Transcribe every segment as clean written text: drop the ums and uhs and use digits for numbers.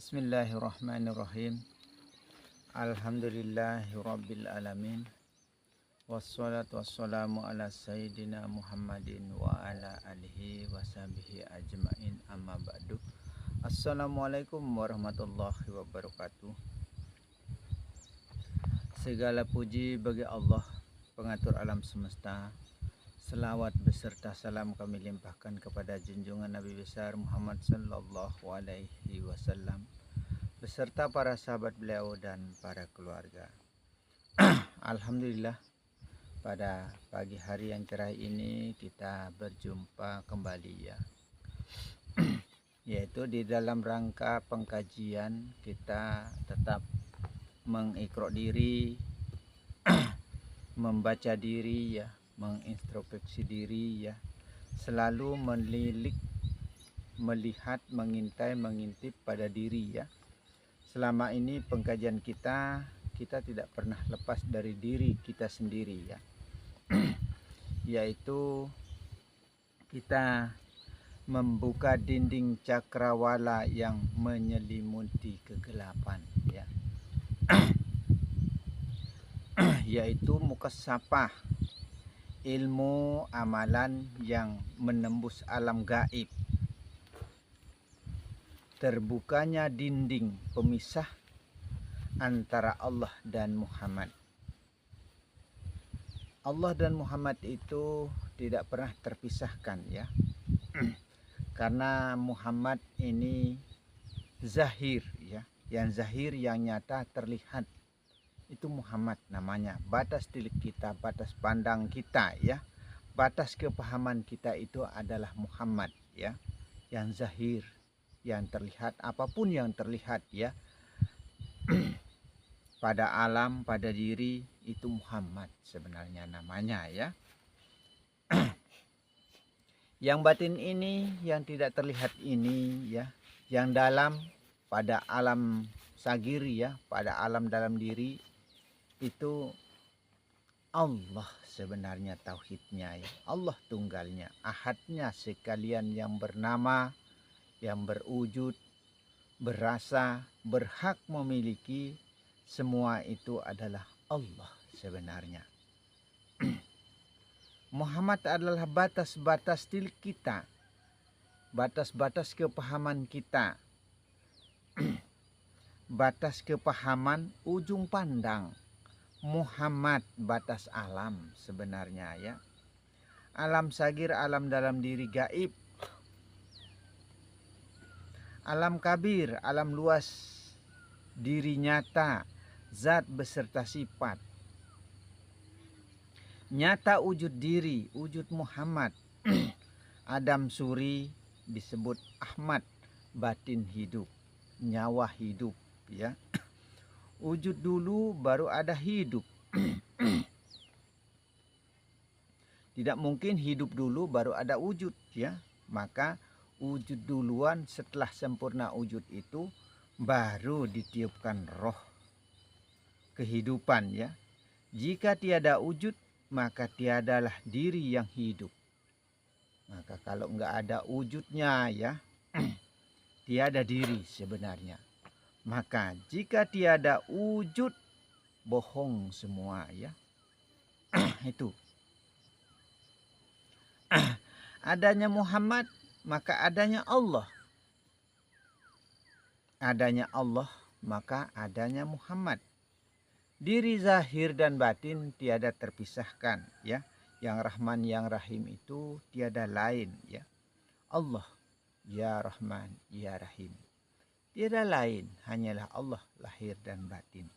Bismillahirrahmanirrahim. Alhamdulillahirabbil alamin. Wassalatu wassalamu ala sayyidina Muhammadin wa ala alihi washabihi ajmain, amma ba'du. Assalamualaikum warahmatullahi wabarakatuh. Segala puji bagi Allah, pengatur alam semesta. Selawat beserta salam kami limpahkan kepada junjungan Nabi besar Muhammad sallallahu alaihi wasallam beserta para sahabat beliau dan para keluarga. Alhamdulillah, pada pagi hari yang cerah ini kita berjumpa kembali ya. Yaitu di dalam rangka pengkajian kita tetap mengiqra diri, membaca diri ya, mengintrospeksi diri ya, selalu melilik, melihat, mengintai, mengintip pada diri ya. Selama ini pengkajian kita tidak pernah lepas dari diri kita sendiri ya. Yaitu kita membuka dinding cakrawala yang menyelimuti kegelapan ya. Yaitu mukasyafah, ilmu amalan yang menembus alam gaib. Terbukanya dinding pemisah antara Allah dan Muhammad. Allah dan Muhammad itu tidak pernah terpisahkan ya. Karena Muhammad ini zahir ya, yang zahir, yang nyata, terlihat. Itu Muhammad namanya. Batas tilik kita, batas pandang kita ya, batas kepahaman kita itu adalah Muhammad ya, yang zahir, yang terlihat, apapun yang terlihat ya. Pada alam, pada diri, itu Muhammad sebenarnya namanya ya. Yang batin ini, yang tidak terlihat ini ya, yang dalam pada alam sagir ya, pada alam dalam diri, itu Allah sebenarnya tauhidnya ya. Allah tunggalnya, ahadnya sekalian, yang bernama, yang berwujud, berasa, berhak memiliki, semua itu adalah Allah sebenarnya. Muhammad adalah batas-batas tilik kita, batas-batas kepahaman kita, batas kepahaman ujung pandang. Muhammad batas alam sebenarnya ya. Alam sagir, alam dalam diri gaib. Alam kabir, alam luas, diri nyata, zat beserta sifat. Nyata wujud diri, wujud Muhammad. Adam suri disebut Ahmad, batin hidup, nyawa hidup ya. Wujud dulu baru ada hidup. Tidak mungkin hidup dulu baru ada wujud ya. Maka wujud duluan, setelah sempurna wujud itu baru ditiupkan roh kehidupan ya. Jika tiada wujud, maka tiadalah diri yang hidup. Maka kalau enggak ada wujudnya ya, tiada diri sebenarnya. Maka jika tiada wujud, bohong semua ya. Itu. Adanya Muhammad, maka adanya Allah. Adanya Allah, maka adanya Muhammad. Diri zahir dan batin tiada terpisahkan ya. Yang Rahman, yang Rahim itu tiada lain ya. Allah, ya Rahman, ya Rahim. Tiada lain, hanyalah Allah lahir dan batin.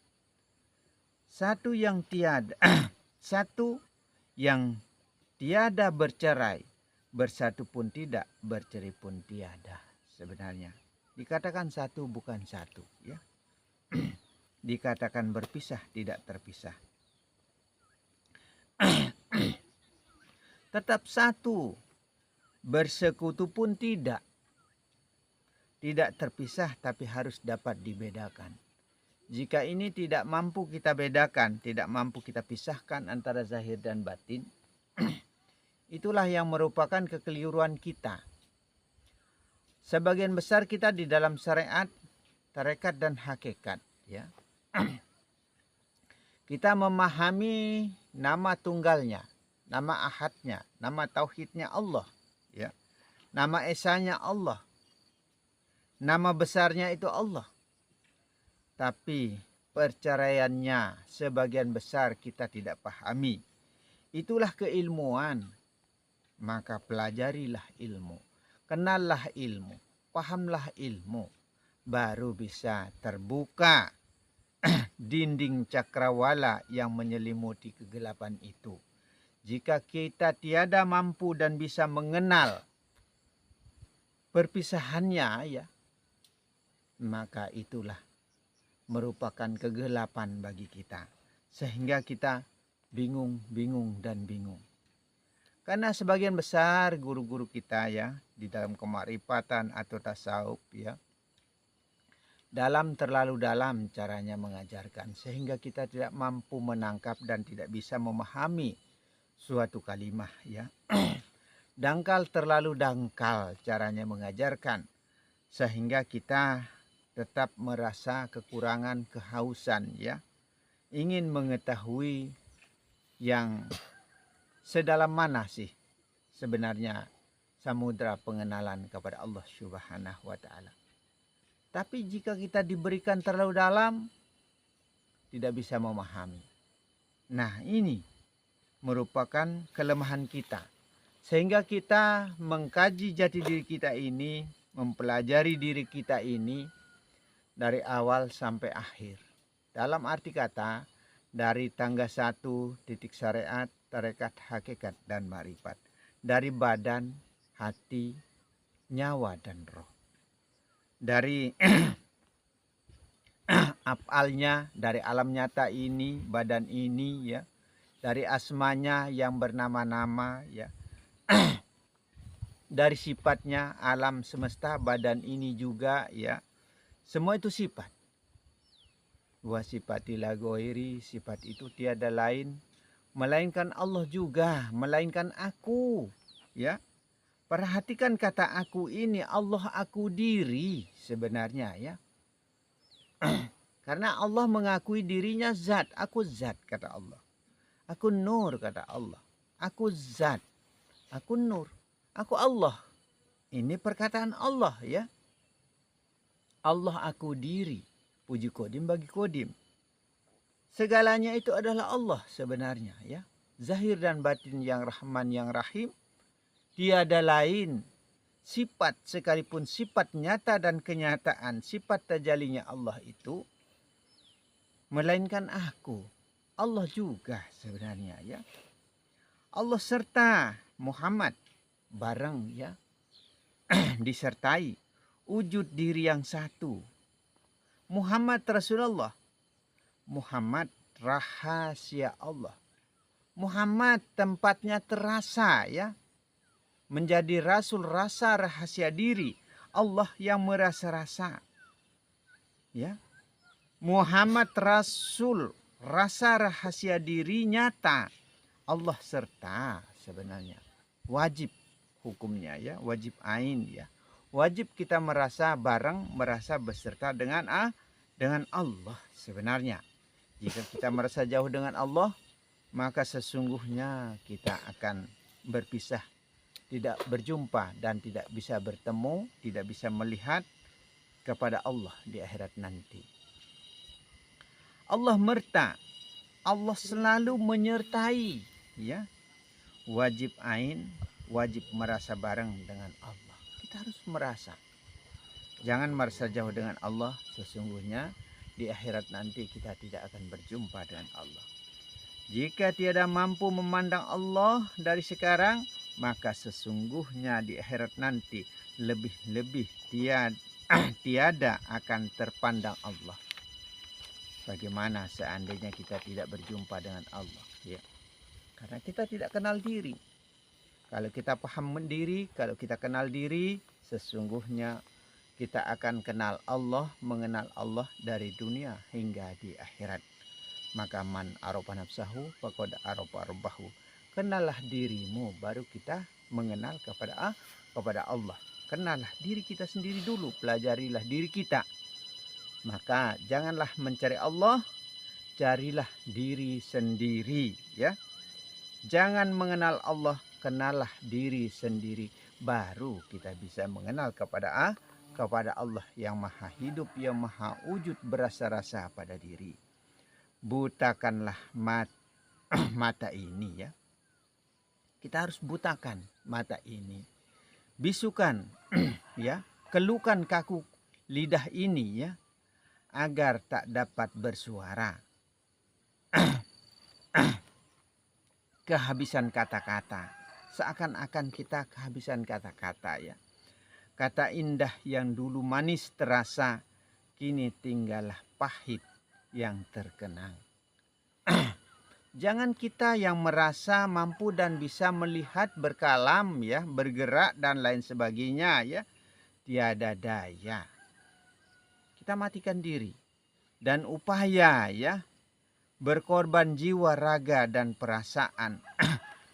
Satu yang tiada, satu yang tiada bercerai, bersatu pun tidak, bercerai pun tiada sebenarnya. Dikatakan satu bukan satu ya. Dikatakan berpisah tidak terpisah. Tetap satu, bersekutu pun tidak. Tidak terpisah, tapi harus dapat dibedakan. Jika ini tidak mampu kita bedakan, tidak mampu kita pisahkan antara zahir dan batin, itulah yang merupakan kekeliruan kita. Sebagian besar kita di dalam syariat tarekat dan hakikat, ya. Kita memahami nama tunggalnya, nama ahadnya, nama tauhidnya Allah, ya. Nama esanya Allah, nama besarnya itu Allah. Tapi perceraiannya sebagian besar kita tidak pahami. Itulah keilmuan. Maka pelajarilah ilmu, kenallah ilmu, pahamlah ilmu. Baru bisa terbuka dinding cakrawala yang menyelimuti kegelapan itu. Jika kita tiada mampu dan bisa mengenal perpisahannya, ya, maka itulah merupakan kegelapan bagi kita. Sehingga kita bingung dan bingung. Karena sebagian besar guru-guru kita, ya, di dalam kemarifatan atau tasawuf, ya, terlalu dalam caranya mengajarkan. Sehingga kita tidak mampu menangkap dan tidak bisa memahami suatu kalimah, ya. Terlalu dangkal caranya mengajarkan. Sehingga kita tetap merasa kekurangan, kehausan, ya. Ingin mengetahui yang sedalam mana sih sebenarnya samudra pengenalan kepada Allah Subhanahu wa Ta'ala. Tapi jika kita diberikan terlalu dalam, tidak bisa memahami. Nah, ini merupakan kelemahan kita. Sehingga kita mengkaji jati diri kita ini, mempelajari diri kita ini dari awal sampai akhir. Dalam arti kata, dari tangga 1 titik syariat, tarekat, hakikat, dan ma'rifat. Dari badan, hati, nyawa, dan roh. Dari afalnya, dari alam nyata ini, badan ini, ya. Dari asmanya yang bernama-nama, ya. Dari sifatnya, alam semesta, badan ini juga, ya. Semua itu sifat. Wa sifatillah ghairi, sifat itu tiada lain melainkan Allah juga, melainkan aku, ya. Perhatikan kata aku ini, Allah aku diri sebenarnya, ya. Karena Allah mengakui dirinya zat, aku zat kata Allah. Aku nur kata Allah. Aku zat, aku nur, aku Allah. Ini perkataan Allah, ya. Allah aku diri. Puji kodim bagi kodim. Segalanya itu adalah Allah sebenarnya, ya. Zahir dan batin yang Rahman yang Rahim. Tiada lain sifat, sekalipun sifat nyata dan kenyataan sifat tajalinya Allah itu, melainkan aku. Allah juga sebenarnya, ya. Allah serta Muhammad bareng, ya. Disertai wujud diri yang satu. Muhammad Rasulullah, Muhammad rahasia Allah, Muhammad tempatnya terasa, ya. Menjadi rasul rasa rahasia diri, Allah yang merasa-rasa, ya. Muhammad rasul rasa rahasia diri nyata, Allah serta sebenarnya. Wajib hukumnya, ya, wajib ain, ya. Wajib kita merasa bareng, merasa beserta dengan Allah sebenarnya. Jika kita merasa jauh dengan Allah, maka sesungguhnya kita akan berpisah, tidak berjumpa dan tidak bisa bertemu, tidak bisa melihat kepada Allah di akhirat nanti. Allah merta, Allah selalu menyertai, ya. Wajib ain, wajib merasa bareng dengan Allah. Kita harus merasa. Jangan merasa jauh dengan Allah, sesungguhnya di akhirat nanti kita tidak akan berjumpa dengan Allah. Jika tiada mampu memandang Allah dari sekarang, maka sesungguhnya di akhirat nanti lebih-lebih tiada akan terpandang Allah. Bagaimana seandainya kita tidak berjumpa dengan Allah, ya? Karena kita tidak kenal diri. Kalau kita paham diri, kalau kita kenal diri, sesungguhnya kita akan kenal Allah, mengenal Allah dari dunia hingga di akhirat. Maka man arofa nafsahu faqad arofa rabbahu. Kenallah dirimu, baru kita mengenal kepada Allah. Kenallah diri kita sendiri dulu, pelajarilah diri kita. Maka janganlah mencari Allah, carilah diri sendiri ya. Jangan mengenal Allah, kenallah diri sendiri. Baru kita bisa mengenal kepada Allah yang maha hidup, yang maha wujud berasa-rasa pada diri. Butakanlah mata ini ya. Kita harus butakan mata ini. Bisukan ya, kelukan kaku lidah ini ya, agar tak dapat bersuara. Kehabisan kata-kata, seakan-akan kita kehabisan kata-kata ya. Kata indah yang dulu manis terasa, kini tinggallah pahit yang terkenang. Jangan kita yang merasa mampu dan bisa melihat, berkalam ya, bergerak dan lain sebagainya ya, tiada daya. Kita matikan diri dan upaya ya, berkorban jiwa, raga dan perasaan,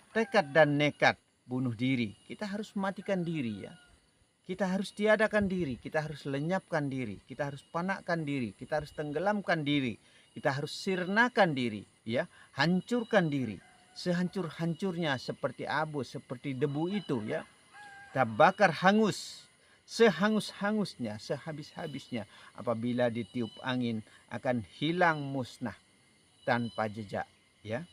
tekad dan nekat bunuh diri. Kita harus matikan diri ya. Kita harus tiadakan diri, kita harus lenyapkan diri, kita harus panakkan diri, kita harus tenggelamkan diri, kita harus sirnakan diri ya, hancurkan diri sehancur-hancurnya, seperti abu, seperti debu itu ya. Kita bakar hangus sehangus-hangusnya, sehabis-habisnya. Apabila ditiup angin akan hilang musnah tanpa jejak ya.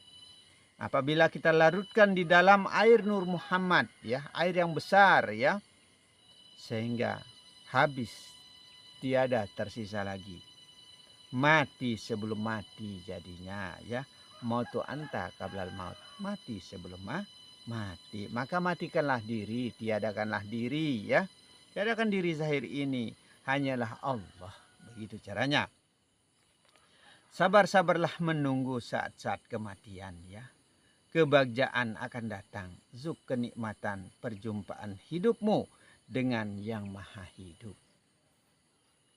Apabila kita larutkan di dalam air Nur Muhammad ya, air yang besar ya, sehingga habis, tiada tersisa lagi. Mati sebelum mati jadinya ya. Mautu anta qablal maut, mati sebelum mati. Maka matikanlah diri, tiadakanlah diri ya. Tiadakan diri zahir ini, hanyalah Allah. Begitu caranya. Sabar-sabarlah menunggu saat-saat kematian ya. Kebahagiaan akan datang, zuk kenikmatan perjumpaan hidupmu dengan yang maha hidup.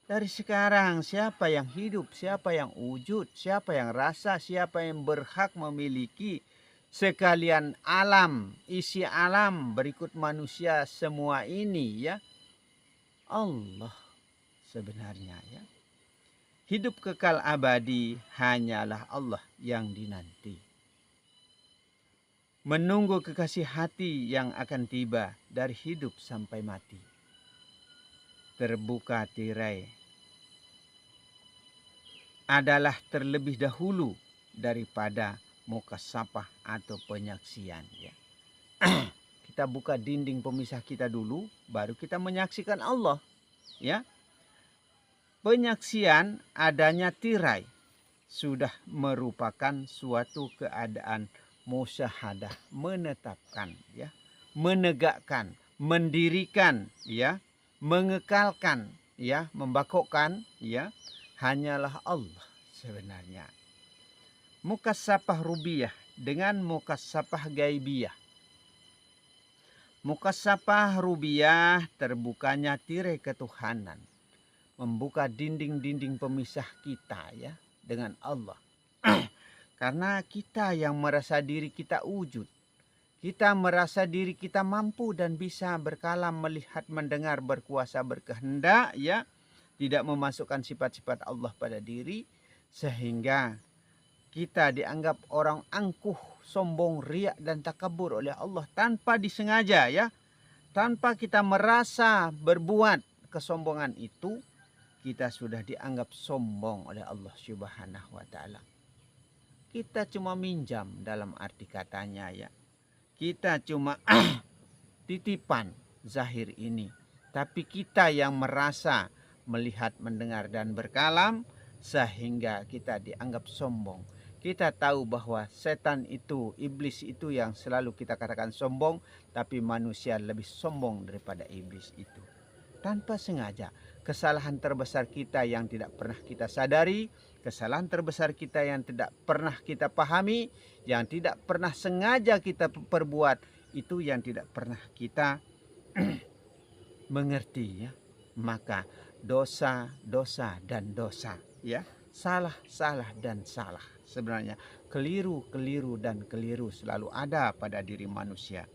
Dari sekarang, siapa yang hidup, siapa yang wujud, siapa yang rasa, siapa yang berhak memiliki sekalian alam, isi alam berikut manusia semua ini ya, Allah sebenarnya ya. Hidup kekal abadi hanyalah Allah yang dinanti. Menunggu kekasih hati yang akan tiba dari hidup sampai mati. Terbuka tirai adalah terlebih dahulu daripada mukasafah atau penyaksian ya. Kita buka dinding pemisah kita dulu, baru kita menyaksikan Allah ya. Penyaksian adanya tirai sudah merupakan suatu keadaan musyahadah, menetapkan ya, menegakkan, mendirikan ya, mengekalkan ya, membakokkan ya, hanyalah Allah sebenarnya. Mukasafah rubiyah dengan mukasafah gaibiyah. Mukasafah rubiyah terbukanya tirai ketuhanan, membuka dinding-dinding pemisah kita ya dengan Allah. Karena kita yang merasa diri kita wujud, kita merasa diri kita mampu dan bisa berkalam, melihat, mendengar, berkuasa, berkehendak ya, tidak memasukkan sifat-sifat Allah pada diri, sehingga kita dianggap orang angkuh, sombong, riak dan takabur oleh Allah tanpa disengaja ya. Tanpa kita merasa berbuat kesombongan itu, kita sudah dianggap sombong oleh Allah Subhanahu wa taala. Kita cuma minjam dalam arti katanya ya. Kita cuma titipan zahir ini, tapi kita yang merasa melihat, mendengar dan berkalam, sehingga kita dianggap sombong. Kita tahu bahwa setan itu, iblis itu yang selalu kita katakan sombong, tapi manusia lebih sombong daripada iblis itu. Tanpa sengaja, kesalahan terbesar kita yang tidak pernah kita sadari, kesalahan terbesar kita yang tidak pernah kita pahami, yang tidak pernah sengaja kita perbuat, itu yang tidak pernah kita mengerti ya. Maka dosa, dosa dan dosa ya, salah, salah dan salah. Sebenarnya keliru, keliru dan keliru selalu ada pada diri manusia.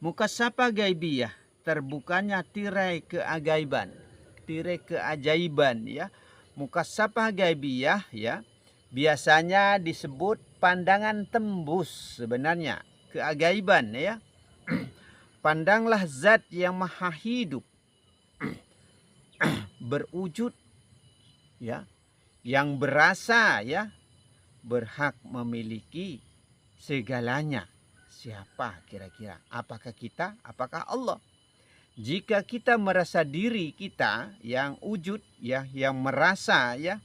Mukasafah gaibiyah, terbukanya tirai keagaiban, tirai keajaiban ya. Mukasyafah gaibiyah ya biasanya disebut pandangan tembus sebenarnya keajaiban ya. Pandanglah zat yang maha hidup berwujud ya, yang berasa ya, berhak memiliki segalanya. Siapa kira-kira? Apakah kita? Apakah Allah? Jika kita merasa diri kita yang wujud ya, yang merasa ya,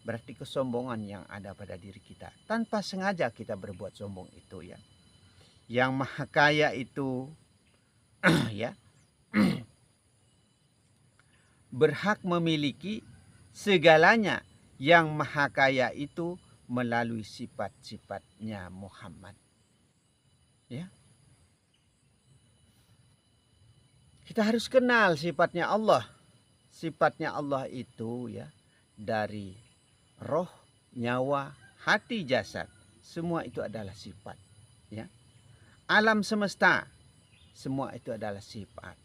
berarti kesombongan yang ada pada diri kita. Tanpa sengaja kita berbuat sombong itu ya. Yang maha kaya itu ya berhak memiliki segalanya. Yang maha kaya itu melalui sifat-sifatnya Muhammad. Ya. Kita harus kenal sifatnya Allah. Sifatnya Allah itu ya dari roh, nyawa, hati, jasad. Semua itu adalah sifat. Ya. Alam semesta semua itu adalah sifat.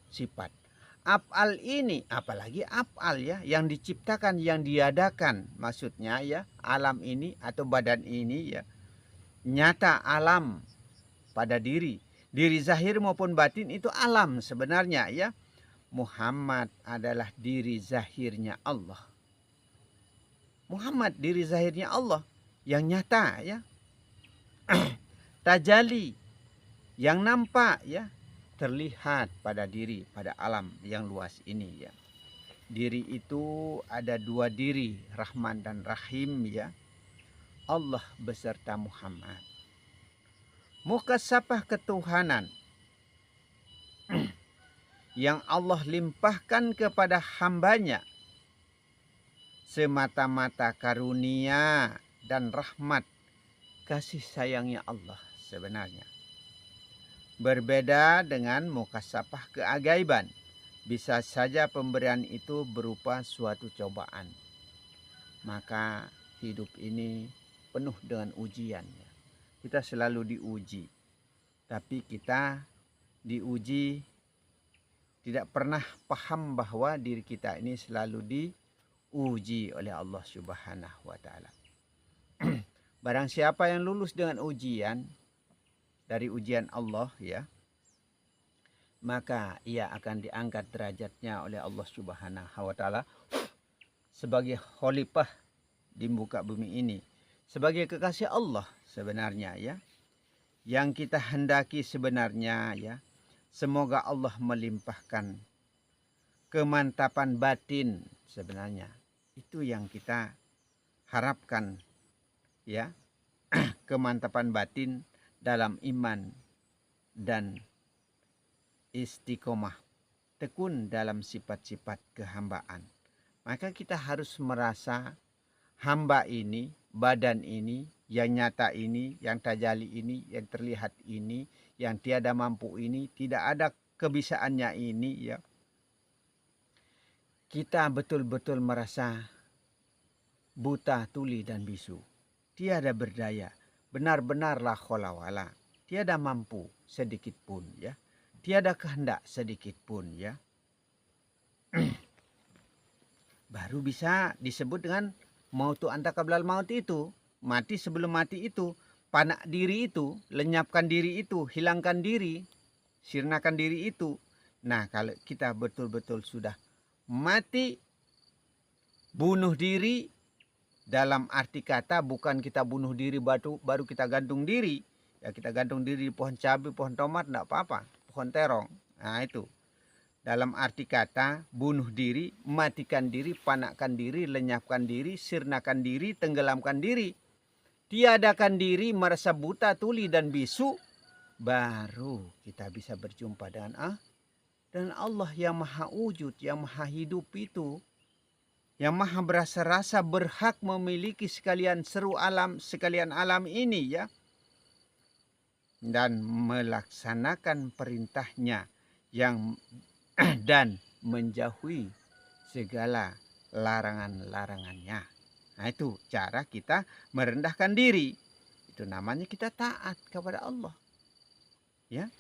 Af'al ini apalagi af'al ya yang diciptakan, yang diadakan, maksudnya ya alam ini atau badan ini ya nyata alam pada diri zahir maupun batin itu alam sebenarnya ya. Muhammad adalah diri zahirnya Allah. Muhammad diri zahirnya Allah yang nyata ya. Tajali yang nampak ya, terlihat pada diri, pada alam yang luas ini ya. Diri itu ada dua diri, Rahman dan Rahim ya. Allah beserta Muhammad. Mukasyafah ketuhanan yang Allah limpahkan kepada hambanya semata-mata karunia dan rahmat kasih sayangnya Allah sebenarnya. Berbeda dengan mukasyafah keajaiban. Bisa saja pemberian itu berupa suatu cobaan. Maka hidup ini penuh dengan ujian. Kita selalu diuji. Tapi kita diuji tidak pernah paham bahwa diri kita ini selalu diuji oleh Allah Subhanahu wa taala. Barang siapa yang lulus dengan ujian dari ujian Allah ya, maka ia akan diangkat derajatnya oleh Allah Subhanahu wa taala sebagai khalifah di muka bumi ini, sebagai kekasih Allah sebenarnya ya. Yang kita hendaki sebenarnya ya, semoga Allah melimpahkan kemantapan batin sebenarnya. Itu yang kita harapkan ya. Kemantapan batin dalam iman dan istiqomah, tekun dalam sifat-sifat kehambaan. Maka kita harus merasa hamba ini, badan ini, yang nyata ini, yang tajali ini, yang terlihat ini, yang tiada mampu ini, tidak ada kebisaannya ini ya. Kita betul-betul merasa buta, tuli dan bisu. Tiada berdaya, benar-benar la khaula wala. Tiada mampu sedikit pun ya. Tiada kehendak sedikit pun ya. Baru bisa disebut dengan mautu anta qablal maut itu. Mati sebelum mati itu. Panak diri itu, lenyapkan diri itu, hilangkan diri, sirnakan diri itu. Nah kalau kita betul-betul sudah mati, bunuh diri, dalam arti kata bukan kita bunuh diri baru kita gantung diri. Ya kita gantung diri di pohon cabai, pohon tomat, enggak apa-apa. Pohon terong. Nah itu. Dalam arti kata bunuh diri, matikan diri, panakkan diri, lenyapkan diri, sirnakan diri, tenggelamkan diri. Tiadakan diri, merasa buta, tuli dan bisu. Baru kita bisa berjumpa dengan Allah yang maha wujud, yang maha hidup itu. Yang maha berasa-rasa berhak memiliki sekalian alam ini ya. Dan melaksanakan perintahnya yang dan menjauhi segala larangan-larangannya. Nah itu cara kita merendahkan diri. Itu namanya kita taat kepada Allah. Ya.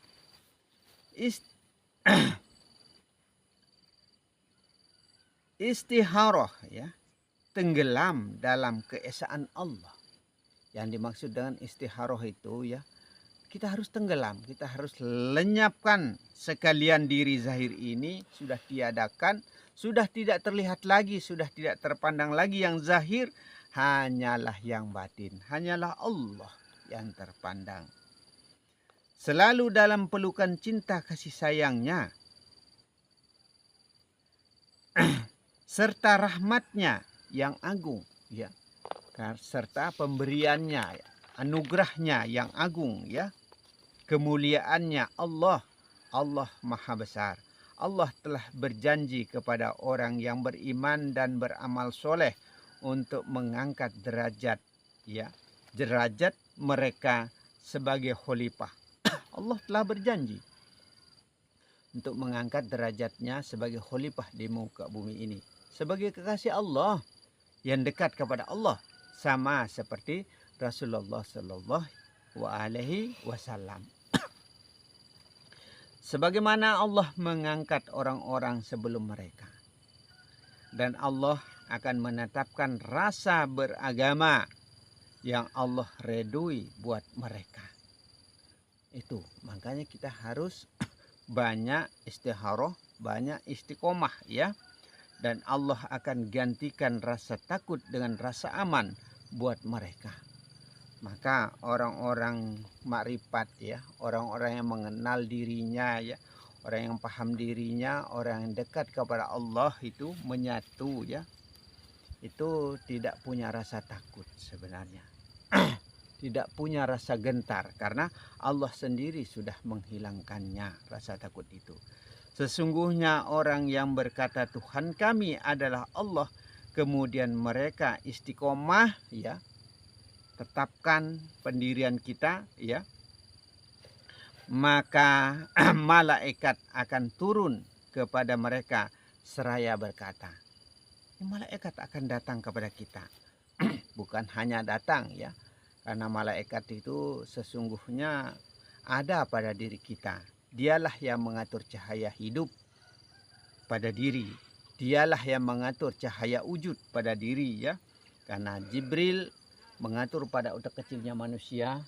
Istiharoh ya, tenggelam dalam keesaan Allah. Yang dimaksud dengan istiharoh itu ya, kita harus tenggelam, kita harus lenyapkan sekalian diri zahir ini, sudah tiadakan, sudah tidak terlihat lagi, sudah tidak terpandang lagi yang zahir, hanyalah yang batin, hanyalah Allah yang terpandang. Selalu dalam pelukan cinta kasih sayangnya, serta rahmatnya yang agung, ya, serta pemberiannya, anugerahnya yang agung, ya, kemuliaannya Allah Maha Besar. Allah telah berjanji kepada orang yang beriman dan beramal soleh untuk mengangkat derajat, ya, derajat mereka sebagai khalifah. Allah telah berjanji untuk mengangkat derajatnya sebagai khalifah di muka bumi ini, sebagai kekasih Allah yang dekat kepada Allah, sama seperti Rasulullah Sallallahu Alaihi Wasallam. Sebagaimana Allah mengangkat orang-orang sebelum mereka, dan Allah akan menetapkan rasa beragama yang Allah redui buat mereka. Itu makanya kita harus banyak istiharoh, banyak istiqomah, ya. Dan Allah akan gantikan rasa takut dengan rasa aman buat mereka. Maka orang-orang makrifat, ya, orang-orang yang mengenal dirinya, ya, orang yang paham dirinya, orang yang dekat kepada Allah itu menyatu, ya, itu tidak punya rasa takut sebenarnya. Tidak punya rasa gentar, karena Allah sendiri sudah menghilangkannya rasa takut itu. Sesungguhnya orang yang berkata Tuhan kami adalah Allah, kemudian mereka istiqomah, ya, tetapkan pendirian kita, ya, maka malaikat akan turun kepada mereka seraya berkata. Malaikat akan datang kepada kita. Bukan hanya datang, ya, karena malaikat itu sesungguhnya ada pada diri kita. Dialah yang mengatur cahaya hidup pada diri. Dialah yang mengatur cahaya wujud pada diri, ya. Karena Jibril mengatur pada otak kecilnya manusia,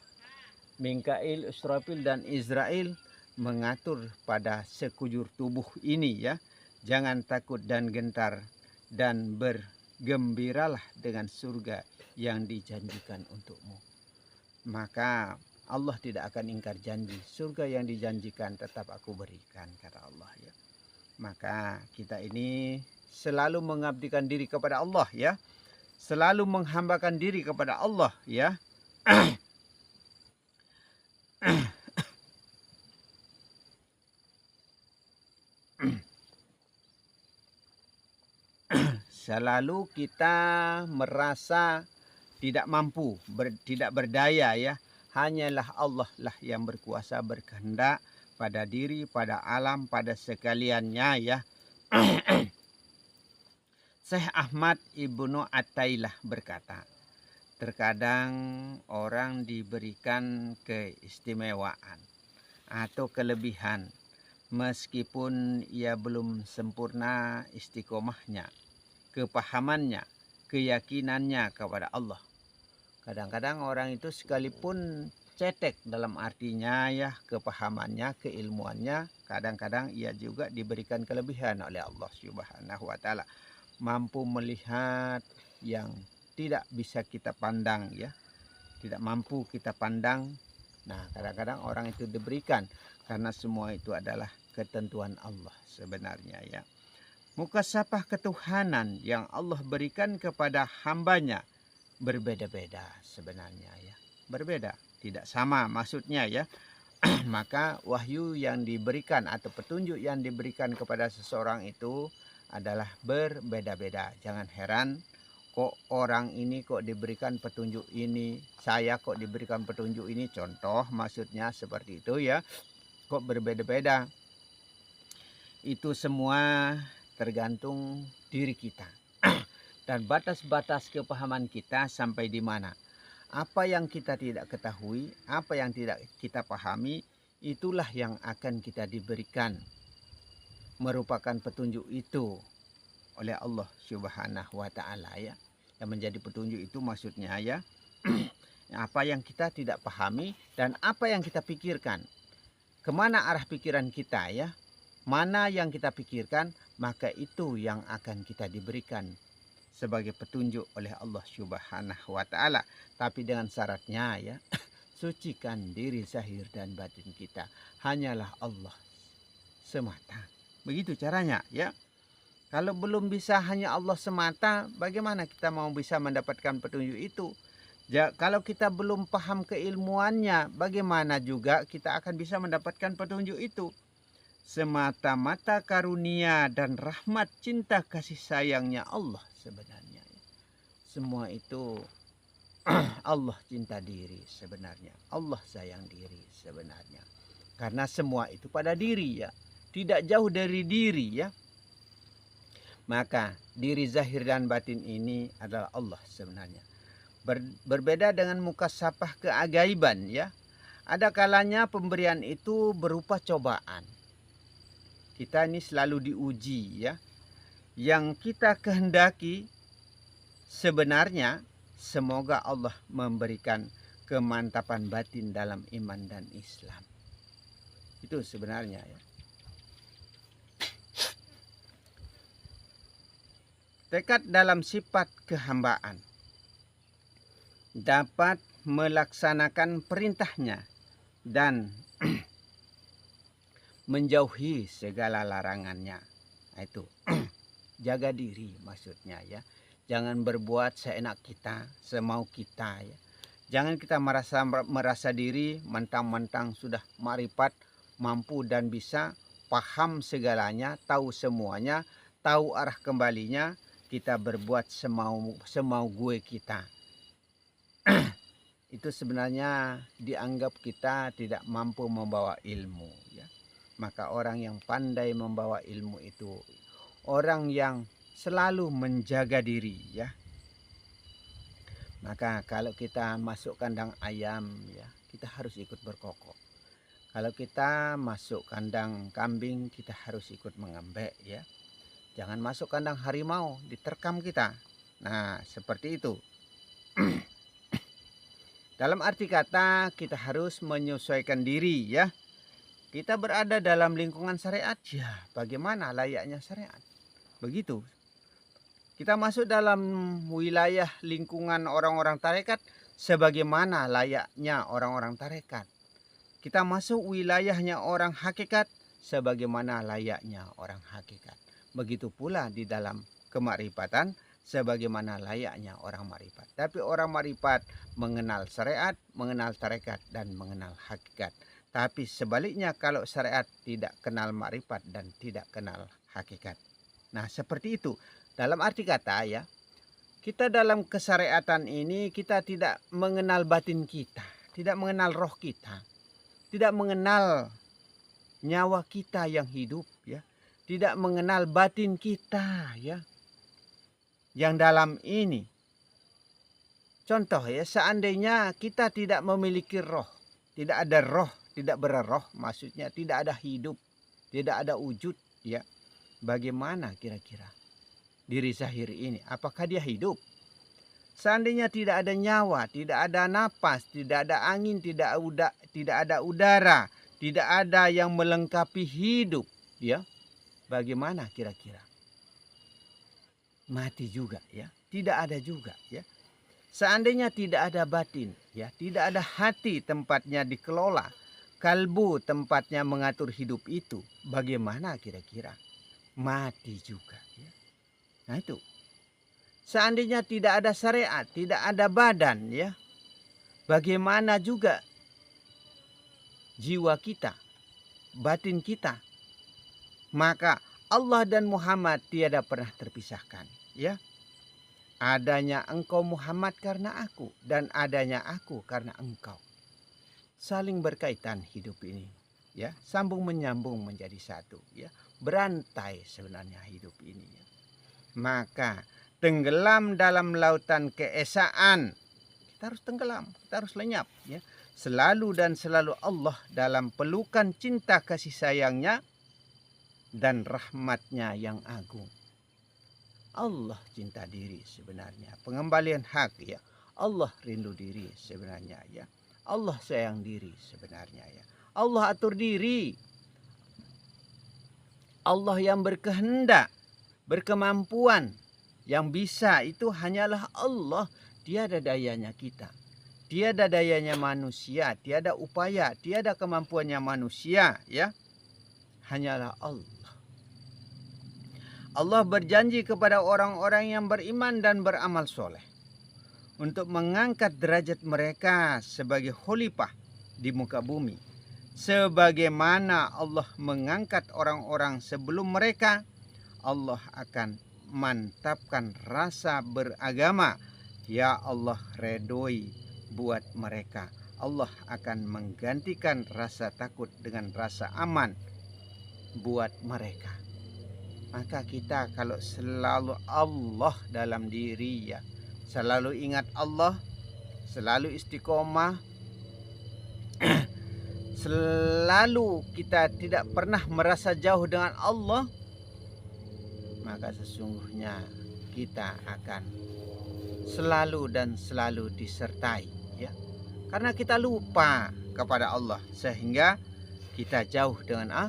Mikail, Israfil dan Israel mengatur pada sekujur tubuh ini, ya. Jangan takut dan gentar, dan bergembiralah dengan surga yang dijanjikan untukmu. Maka Allah tidak akan ingkar janji, surga yang dijanjikan tetap aku berikan, kata Allah, ya. Maka kita ini selalu mengabdikan diri kepada Allah, ya, selalu menghambakan diri kepada Allah, ya. Selalu kita merasa tidak mampu, tidak berdaya, ya. Hanyalah Allah lah yang berkuasa berkehendak pada diri, pada alam, pada sekaliannya, ya. Syekh Ahmad Ibnu Attailah berkata, terkadang orang diberikan keistimewaan atau kelebihan meskipun ia belum sempurna istiqomahnya, kepahamannya, keyakinannya kepada Allah. Kadang-kadang orang itu sekalipun cetek dalam artinya, ya, kepahamannya, keilmuannya, kadang-kadang ia juga diberikan kelebihan oleh Allah Subhanahu wa taala. Mampu melihat yang tidak bisa kita pandang, ya. Tidak mampu kita pandang. Nah, kadang-kadang orang itu diberikan karena semua itu adalah ketentuan Allah sebenarnya, ya. Mukasafah ketuhanan yang Allah berikan kepada hambanya berbeda-beda sebenarnya, ya. Berbeda, tidak sama maksudnya, ya. Maka wahyu yang diberikan atau petunjuk yang diberikan kepada seseorang itu adalah berbeda-beda. Jangan heran kok orang ini kok diberikan petunjuk ini, saya kok diberikan petunjuk ini, contoh maksudnya seperti itu, ya. Kok berbeda-beda. Itu semua tergantung diri kita dan batas-batas kepahaman kita sampai di mana. Apa yang kita tidak ketahui, apa yang tidak kita pahami, itulah yang akan kita diberikan, merupakan petunjuk itu oleh Allah Subhanahu wa taala ya. Yang menjadi petunjuk itu maksudnya ya apa yang kita tidak pahami dan apa yang kita pikirkan. Kemana arah pikiran kita ya? Mana yang kita pikirkan, maka itu yang akan kita diberikan sebagai petunjuk oleh Allah Subhanahu wa taala. Tapi dengan syaratnya ya, sucikan diri zahir dan batin kita. Hanyalah Allah semata. Begitu caranya ya. Kalau belum bisa hanya Allah semata, bagaimana kita mau bisa mendapatkan petunjuk itu? Kalau kita belum paham keilmuannya, bagaimana juga kita akan bisa mendapatkan petunjuk itu? Semata-mata karunia dan rahmat cinta kasih sayangnya Allah sebenarnya. Semua itu Allah cinta diri sebenarnya. Allah sayang diri sebenarnya. Karena semua itu pada diri ya. Tidak jauh dari diri ya. Maka diri zahir dan batin ini adalah Allah sebenarnya. Berbeda dengan mukasafah keagaiban ya. Ada kalanya pemberian itu berupa cobaan. Kita ini selalu diuji ya. Yang kita kehendaki sebenarnya semoga Allah memberikan kemantapan batin dalam iman dan Islam. Itu sebenarnya ya. Tekad dalam sifat kehambaan. Dapat melaksanakan perintahnya dan menjauhi segala larangannya. Nah, itu jaga diri maksudnya ya. Jangan berbuat seenak kita, semau kita ya. Jangan kita merasa diri mentang-mentang sudah ma'rifat, mampu dan bisa paham segalanya, tahu semuanya, tahu arah kembalinya, kita berbuat semau gue kita. Itu sebenarnya dianggap kita tidak mampu membawa ilmu ya. Maka orang yang pandai membawa ilmu itu orang yang selalu menjaga diri ya. Maka kalau kita masuk kandang ayam ya, kita harus ikut berkokok. Kalau kita masuk kandang kambing, kita harus ikut mengembek ya. Jangan masuk kandang harimau, diterkam kita. Nah, seperti itu. Dalam arti kata kita harus menyesuaikan diri ya. Kita berada dalam lingkungan syariat ya, bagaimana layaknya syariat. Begitu. Kita masuk dalam wilayah lingkungan orang-orang tarekat sebagaimana layaknya orang-orang tarekat. Kita masuk wilayahnya orang hakikat sebagaimana layaknya orang hakikat. Begitu pula di dalam kemakrifatan sebagaimana layaknya orang makrifat. Tapi orang makrifat mengenal syariat, mengenal tarekat dan mengenal hakikat. Tapi sebaliknya kalau syariat tidak kenal makrifat dan tidak kenal hakikat. Nah, seperti itu. Dalam arti kata ya, kita dalam kesyariatan ini kita tidak mengenal batin kita, tidak mengenal roh kita, tidak mengenal nyawa kita yang hidup ya, tidak mengenal batin kita ya. Yang dalam ini contoh ya, seandainya kita tidak memiliki roh, tidak ada roh, tidak berroh, maksudnya tidak ada hidup, tidak ada wujud ya, bagaimana kira-kira diri zahir ini, apakah dia hidup? Seandainya tidak ada nyawa, tidak ada napas, tidak ada angin, tidak ada udara, tidak ada yang melengkapi hidup ya, bagaimana kira-kira? Mati juga ya, tidak ada juga ya. Seandainya tidak ada batin ya, tidak ada hati tempatnya dikelola, kalbu tempatnya mengatur hidup itu, bagaimana kira-kira? Mati juga ya. Nah itu. Seandainya tidak ada syariat, tidak ada badan ya, bagaimana juga jiwa kita, batin kita? Maka Allah dan Muhammad tiada pernah terpisahkan ya. Adanya engkau Muhammad karena aku dan adanya aku karena engkau. Saling berkaitan hidup ini ya, sambung menyambung menjadi satu ya. Berantai sebenarnya hidup ini ya. Maka tenggelam dalam lautan keesaan. Kita harus tenggelam, kita harus lenyap ya. Selalu dan selalu Allah dalam pelukan cinta kasih sayangnya dan rahmatnya yang agung. Allah cinta diri sebenarnya. Pengembalian hak ya. Allah rindu diri sebenarnya ya. Allah sayang diri sebenarnya ya. Allah atur diri. Allah yang berkehendak, berkemampuan, yang bisa itu hanyalah Allah. Tiada dayanya kita. Tiada dayanya manusia, tiada upaya, tiada kemampuannya manusia ya. Hanyalah Allah. Allah berjanji kepada orang-orang yang beriman dan beramal soleh untuk mengangkat derajat mereka sebagai khalifah di muka bumi. Sebagaimana Allah mengangkat orang-orang sebelum mereka, Allah akan mantapkan rasa beragama. Ya Allah redoi buat mereka. Allah akan menggantikan rasa takut dengan rasa aman buat mereka. Maka kita kalau selalu Allah dalam diri ya, selalu ingat Allah, selalu istiqomah, selalu kita tidak pernah merasa jauh dengan Allah, maka sesungguhnya kita akan selalu dan selalu disertai ya. Karena kita lupa kepada Allah sehingga kita jauh dengan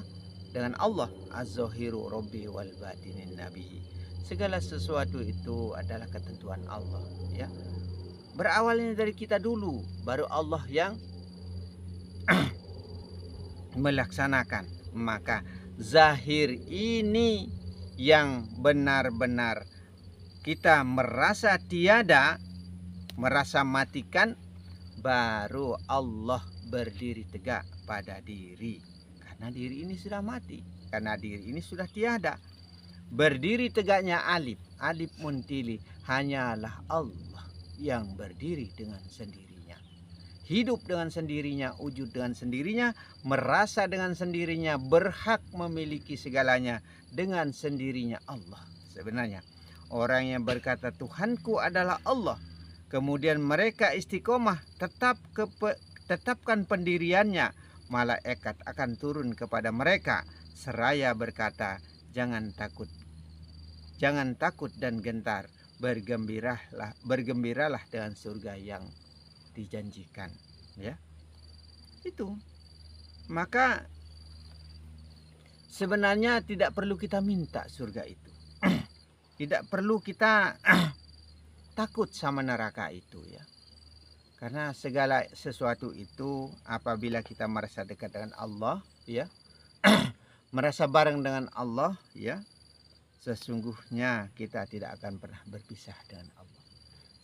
Allah. Az-zahiru Rabbi wal batinin Nabi. Segala sesuatu itu adalah ketentuan Allah ya. Berawalnya dari kita dulu, baru Allah yang melaksanakan. Maka zahir ini yang benar-benar kita merasa tiada, merasa matikan, baru Allah berdiri tegak pada diri. Karena diri ini sudah mati, karena diri ini sudah tiada. Berdiri tegaknya alif, alif muntili, hanyalah Allah yang berdiri dengan sendirinya. Hidup dengan sendirinya, wujud dengan sendirinya, merasa dengan sendirinya, berhak memiliki segalanya dengan sendirinya Allah. Sebenarnya orang yang berkata Tuhanku adalah Allah, kemudian mereka istiqomah tetapkan pendiriannya, malaikat akan turun kepada mereka seraya berkata, jangan takut dan gentar, bergembiralah dengan surga yang dijanjikan ya. Itu maka sebenarnya tidak perlu kita minta surga itu. Tidak perlu kita takut sama neraka itu ya. Karena segala sesuatu itu apabila kita merasa dekat dengan Allah ya, merasa bareng dengan Allah ya, sesungguhnya kita tidak akan pernah berpisah dengan Allah.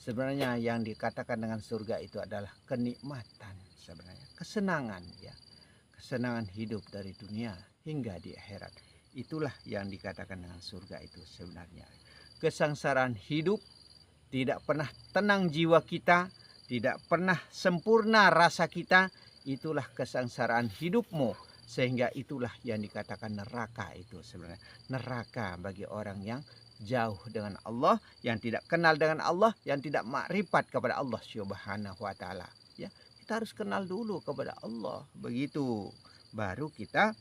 Sebenarnya yang dikatakan dengan surga itu adalah kenikmatan sebenarnya, kesenangan ya. Kesenangan hidup dari dunia hingga di akhirat. Itulah yang dikatakan dengan surga itu sebenarnya. Kesengsaraan hidup, tidak pernah tenang jiwa kita, tidak pernah sempurna rasa kita, itulah kesengsaraan hidupmu. Sehingga itulah yang dikatakan neraka itu sebenarnya. Neraka bagi orang yang jauh dengan Allah, yang tidak kenal dengan Allah, yang tidak makrifat kepada Allah Subhanahu wa taala. Ya, kita harus kenal dulu kepada Allah. Begitu baru kita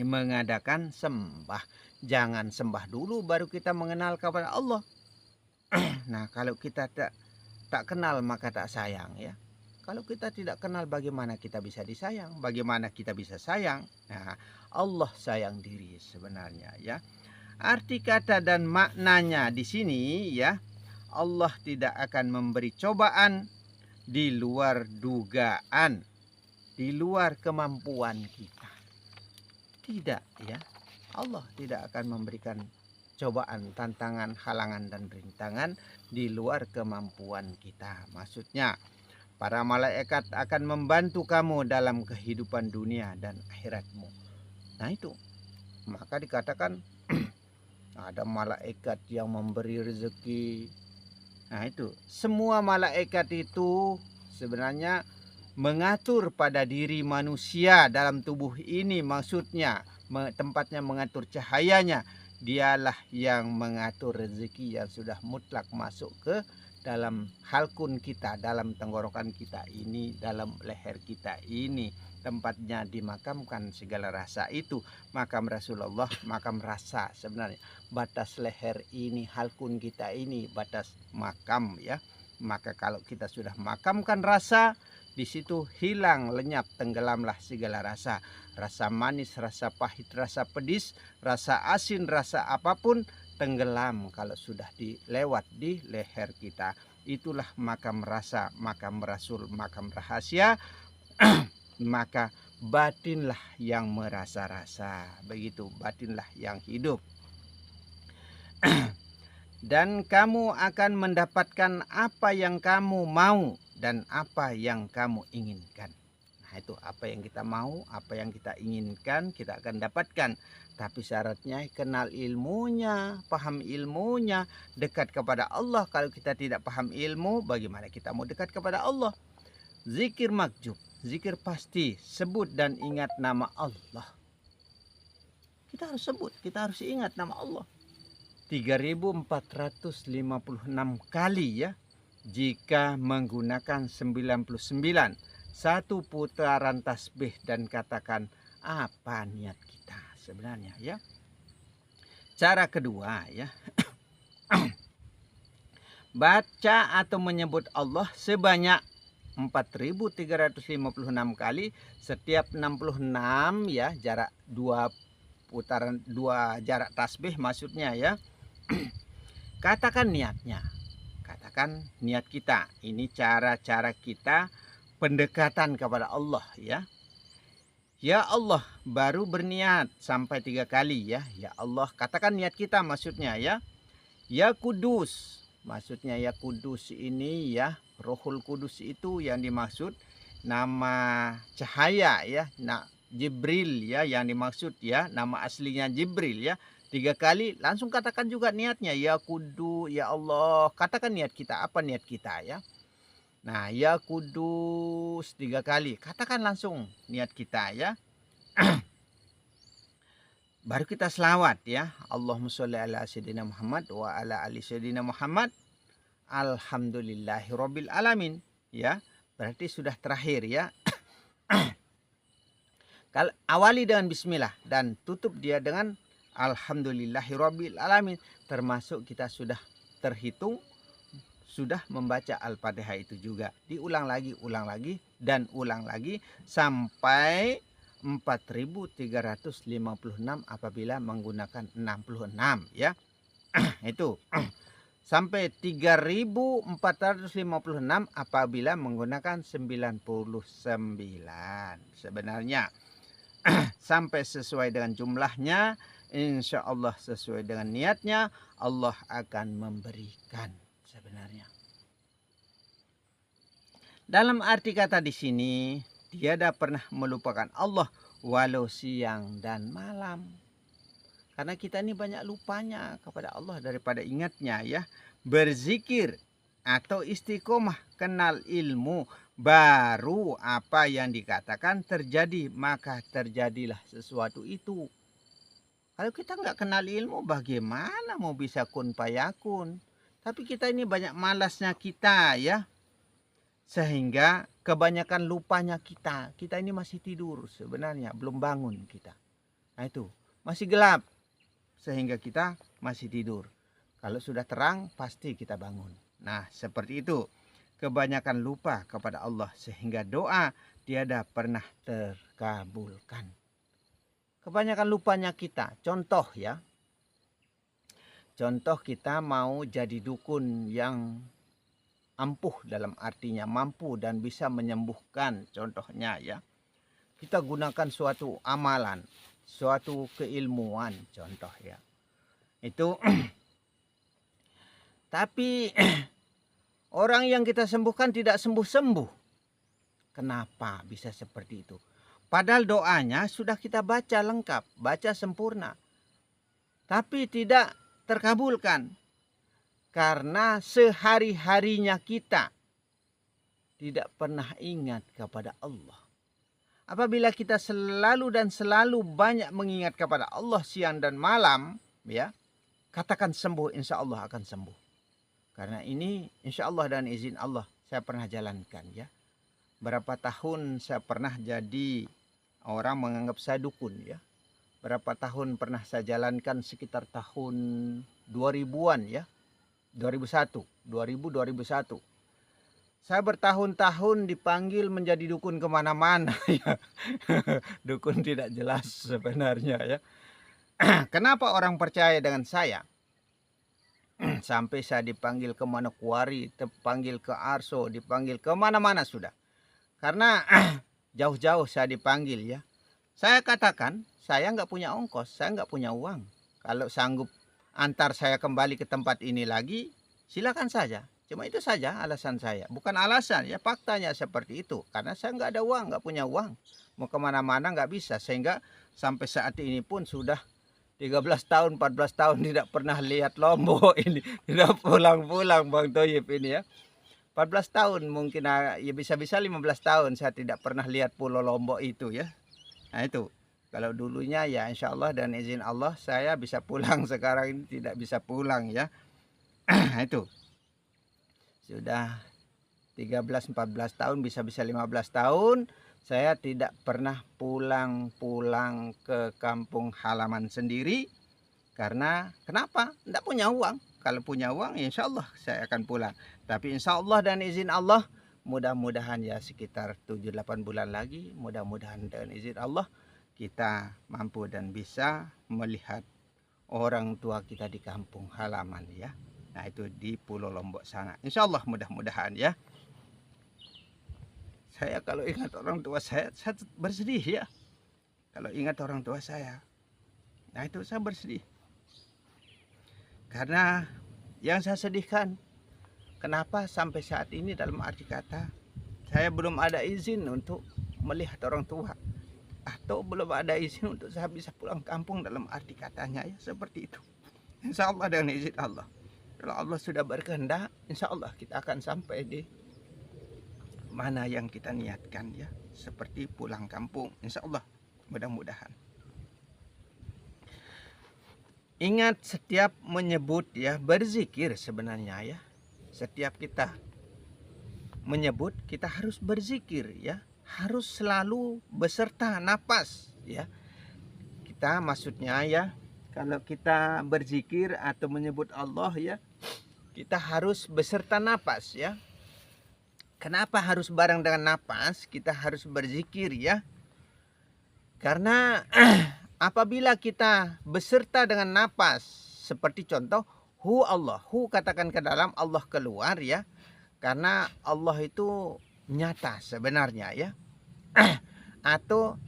mengadakan sembah. Jangan sembah dulu baru kita mengenal kepada Allah. Nah, kalau kita tak kenal maka tak sayang ya. Kalau kita tidak kenal bagaimana kita bisa disayang, bagaimana kita bisa sayang. Nah, Allah sayang diri sebenarnya ya. Arti kata dan maknanya di sini ya, Allah tidak akan memberi cobaan di luar dugaan, di luar kemampuan kita. Tidak ya. Allah tidak akan memberikan cobaan, tantangan, halangan dan rintangan di luar kemampuan kita. Maksudnya para malaikat akan membantu kamu dalam kehidupan dunia dan akhiratmu. Nah itu, maka dikatakan ada malaikat yang memberi rezeki. Nah itu, semua malaikat itu sebenarnya mengatur pada diri manusia dalam tubuh ini, maksudnya tempatnya mengatur cahayanya. Dialah yang mengatur rezeki yang sudah mutlak masuk ke dalam halkun kita, dalam tenggorokan kita ini, dalam leher kita ini, tempatnya dimakamkan segala rasa itu. Makam Rasulullah, makam rasa sebenarnya. Batas leher ini, halkun kita ini, batas makam ya. Maka kalau kita sudah makamkan rasa, di situ hilang, lenyap, tenggelamlah segala rasa. Rasa manis, rasa pahit, rasa pedis, rasa asin, rasa apapun tenggelam kalau sudah dilewat di leher kita. Itulah makam rasa, makam rasul, makam rahasia. Maka batinlah yang merasa-rasa, begitu, batinlah yang hidup. Dan kamu akan mendapatkan apa yang kamu mau dan apa yang kamu inginkan. Nah, itu apa yang kita mau, apa yang kita inginkan, kita akan dapatkan. Tapi syaratnya kenal ilmunya, paham ilmunya, dekat kepada Allah. Kalau kita tidak paham ilmu, bagaimana kita mau dekat kepada Allah? Zikir makjub, zikir pasti, sebut dan ingat nama Allah. Kita harus sebut, kita harus ingat nama Allah. 3456 kali ya. Jika menggunakan 99, satu putaran tasbih, dan katakan apa niat kita sebenarnya ya. Cara kedua ya. Baca atau menyebut Allah sebanyak 4356 kali, setiap 66 ya, jarak 2 putaran, 2 jarak tasbih maksudnya ya. Katakan niatnya. Katakan niat kita. Ini cara-cara kita pendekatan kepada Allah ya. Ya Allah, baru berniat sampai 3 kali ya. Ya Allah, katakan niat kita maksudnya ya. Ya Kudus, maksudnya ya Kudus ini ya, Rohul Kudus itu yang dimaksud. Nama cahaya ya, nah Jibril ya yang dimaksud ya, nama aslinya Jibril ya. 3 kali langsung katakan juga niatnya, ya Kudus, ya Allah. Katakan niat kita, apa niat kita ya. Nah, ya Kudus 3 kali, katakan langsung niat kita ya. Baru kita selawat ya. Allahumma sholli ala sayyidina Muhammad wa ala ali sayyidina Muhammad. Alhamdulillahirabbil alamin ya. Berarti sudah terakhir ya. Kalau awali dengan bismillah dan tutup dia dengan alhamdulillahirabbil alamin, termasuk kita sudah terhitung sudah membaca Al-Fatihah itu juga. Diulang lagi, dan ulang lagi sampai 4356 apabila menggunakan 66 ya. Itu sampai 3456 apabila menggunakan 99 sebenarnya. Sampai sesuai dengan jumlahnya, insya Allah sesuai dengan niatnya, Allah akan memberikan sebenarnya. Dalam arti kata di sini, tiada pernah melupakan Allah walau siang dan malam. Karena kita ini banyak lupanya kepada Allah daripada ingatnya ya. Berzikir atau istiqomah, kenal ilmu, baru apa yang dikatakan terjadi, maka terjadilah sesuatu itu. Kalau kita nggak kenal ilmu, bagaimana mau bisa kun payakun? Tapi kita ini banyak malasnya kita ya. Sehingga kebanyakan lupanya kita. Kita ini masih tidur sebenarnya, belum bangun kita. Nah itu, masih gelap. Sehingga kita masih tidur. Kalau sudah terang, pasti kita bangun. Nah, seperti itu. Kebanyakan lupa kepada Allah sehingga doa tiada pernah terkabulkan. Kebanyakan lupanya kita. Contoh ya. Contoh kita mau jadi dukun yang ampuh, dalam artinya mampu dan bisa menyembuhkan, contohnya ya. Kita gunakan suatu amalan, suatu keilmuan, contoh ya. Itu tapi orang yang kita sembuhkan tidak sembuh-sembuh. Kenapa bisa seperti itu? Padahal doanya sudah kita baca lengkap, baca sempurna. Tapi tidak terkabulkan. Karena sehari-harinya kita tidak pernah ingat kepada Allah. Apabila kita selalu dan selalu banyak mengingat kepada Allah siang dan malam, ya, katakan sembuh, insya Allah akan sembuh. Karena ini insya Allah dan izin Allah saya pernah jalankan ya. Berapa tahun saya pernah jadi orang menganggap saya dukun ya. Berapa tahun pernah saya jalankan sekitar tahun 2000-an ya. 2001. Saya bertahun-tahun dipanggil menjadi dukun kemana-mana ya. Dukun tidak jelas sebenarnya ya. Kenapa orang percaya dengan saya? Sampai saya dipanggil ke Manokwari, dipanggil ke Arso, dipanggil ke mana-mana sudah. Karena jauh-jauh saya dipanggil ya. Saya katakan, saya nggak punya ongkos, saya nggak punya uang. Kalau sanggup antar saya kembali ke tempat ini lagi, silakan saja. Cuma itu saja alasan saya. Bukan alasan ya, faktanya seperti itu. Karena saya nggak ada uang, nggak punya uang. Mau kemana-mana nggak bisa. Sehingga sampai saat ini pun sudah 13 tahun, 14 tahun tidak pernah lihat Lombok ini. Tidak pulang-pulang Bang Toyib ini ya. 14 tahun mungkin ya, bisa-bisa 15 tahun saya tidak pernah lihat Pulau Lombok itu ya. Nah itu. Kalau dulunya ya insya Allah dan izin Allah saya bisa pulang, sekarang ini tidak bisa pulang ya. Itu. Sudah 13-14 tahun, bisa-bisa 15 tahun saya tidak pernah pulang ke kampung halaman sendiri. Karena kenapa? Tidak punya uang. Kalau punya uang ya insya Allah saya akan pulang. Tapi insya Allah dan izin Allah mudah-mudahan ya sekitar 7-8 bulan lagi, mudah-mudahan dengan izin Allah kita mampu dan bisa melihat orang tua kita di kampung halaman ya. Nah itu di Pulau Lombok sana. Insya Allah mudah-mudahan ya. Saya kalau ingat orang tua saya bersedih ya. Kalau ingat orang tua saya. Nah itu saya bersedih. Karena yang saya sedihkan, kenapa sampai saat ini dalam arti kata, saya belum ada izin untuk melihat orang tua. Atau belum ada izin untuk saya bisa pulang kampung dalam arti katanya ya, seperti itu. Insya Allah dengan izin Allah. Kalau Allah sudah berkehendak, insya Allah kita akan sampai di mana yang kita niatkan ya. Seperti pulang kampung, insya Allah mudah-mudahan. Ingat setiap menyebut ya, berzikir sebenarnya ya. Setiap kita menyebut kita harus berzikir ya. Harus selalu beserta napas ya. Kita maksudnya ya, kalau kita berzikir atau menyebut Allah ya, kita harus beserta napas ya. Kenapa harus bareng dengan napas? Kita harus berzikir ya. Karena apabila kita beserta dengan napas, seperti contoh hu Allah, hu katakan ke dalam, Allah keluar ya. Karena Allah itu nyata sebenarnya ya. Atau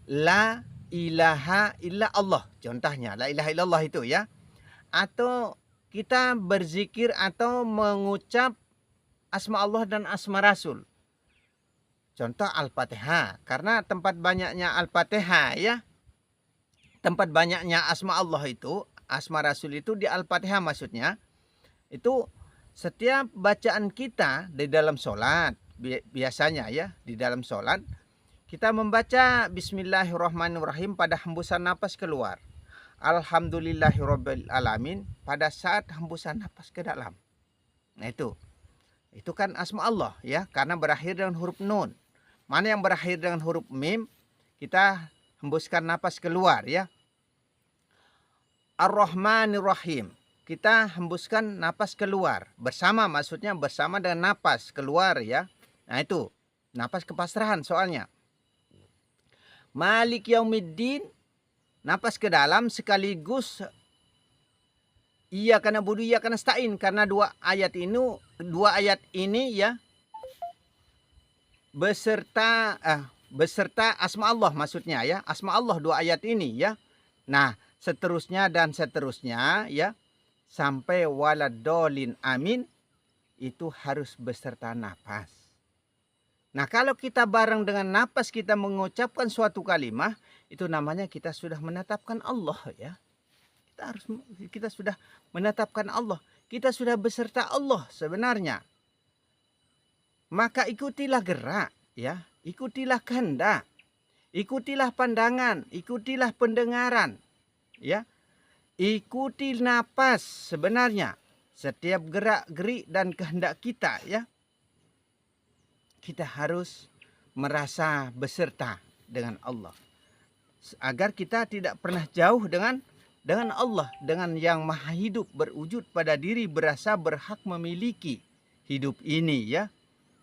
la ilaha illa Allah, contohnya la ilaha illallah itu ya. Atau kita berzikir atau mengucap asma Allah dan asma Rasul, contoh Al-Fatihah. Karena tempat banyaknya Al-Fatihah ya, tempat banyaknya asma Allah itu, asma Rasul itu di Al-Fatihah maksudnya. Itu setiap bacaan kita di dalam sholat, biasanya ya di dalam sholat kita membaca Bismillahirrahmanirrahim pada hembusan napas keluar, Alhamdulillahirabbil alamin pada saat hembusan napas ke dalam. Nah itu kan asma Allah ya, karena berakhir dengan huruf nun. Mana yang berakhir dengan huruf mim, kita hembuskan napas keluar ya. Ar-Rahmanir-Rahim, kita hembuskan napas keluar. Bersama, maksudnya bersama dengan napas keluar ya. Nah itu, napas kepasrahan soalnya. Malik Yaumiddin, napas ke dalam sekaligus iya karena budu iya karena stain, karena dua ayat ini ya beserta asma Allah maksudnya ya, asma Allah dua ayat ini ya. Nah seterusnya dan seterusnya ya sampai waladolin amin itu harus beserta nafas. Nah kalau kita bareng dengan nafas kita mengucapkan suatu kalimat, itu namanya kita sudah menetapkan Allah ya. Kita sudah menetapkan Allah. Kita sudah beserta Allah sebenarnya. Maka ikutilah gerak ya, ikutilah kehendak, ikutilah pandangan, ikutilah pendengaran ya. ikuti napas sebenarnya. Setiap gerak-gerik dan kehendak kita, ya. Kita harus merasa beserta dengan Allah. Agar kita tidak pernah jauh dengan Allah, dengan yang maha hidup, berwujud pada diri, berasa berhak memiliki hidup ini, ya.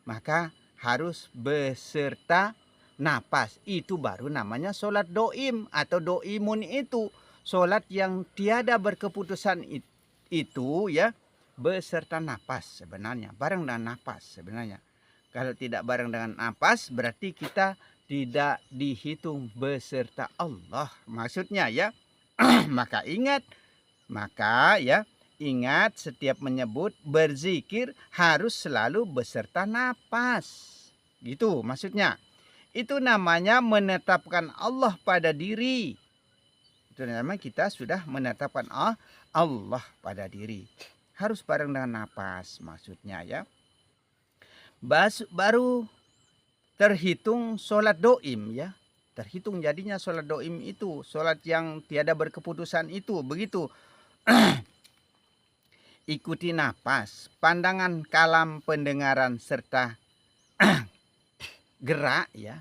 Maka harus beserta napas. Itu baru namanya sholat doim atau doimun itu. Sholat yang tiada berkeputusan itu, ya, beserta napas sebenarnya. Bareng dengan napas sebenarnya. Kalau tidak bareng dengan napas berarti kita tidak dihitung beserta Allah. Maksudnya, ya. Maka ingat setiap menyebut berzikir harus selalu beserta napas. Gitu maksudnya. Itu namanya menetapkan Allah pada diri. Itu namanya kita sudah menetapkan Allah pada diri. Harus bareng dengan napas maksudnya, ya. Baru terhitung sholat doim, ya. Terhitung jadinya sholat doim itu. Sholat yang tiada berkeputusan itu. Begitu. Ikuti napas, pandangan, kalam, pendengaran, serta gerak, ya.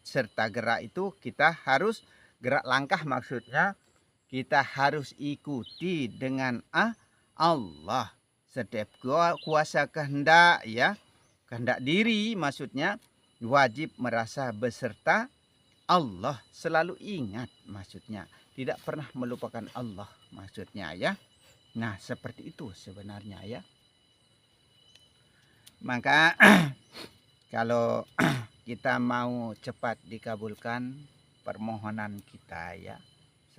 Serta gerak itu kita harus gerak langkah maksudnya kita harus ikuti dengan Allah. Setiap kuasa kehendak, ya, kehendak diri maksudnya wajib merasa beserta Allah. Selalu ingat maksudnya. Tidak pernah melupakan Allah maksudnya, ya. Nah seperti itu sebenarnya, ya. Maka kalau kita mau cepat dikabulkan permohonan kita, ya,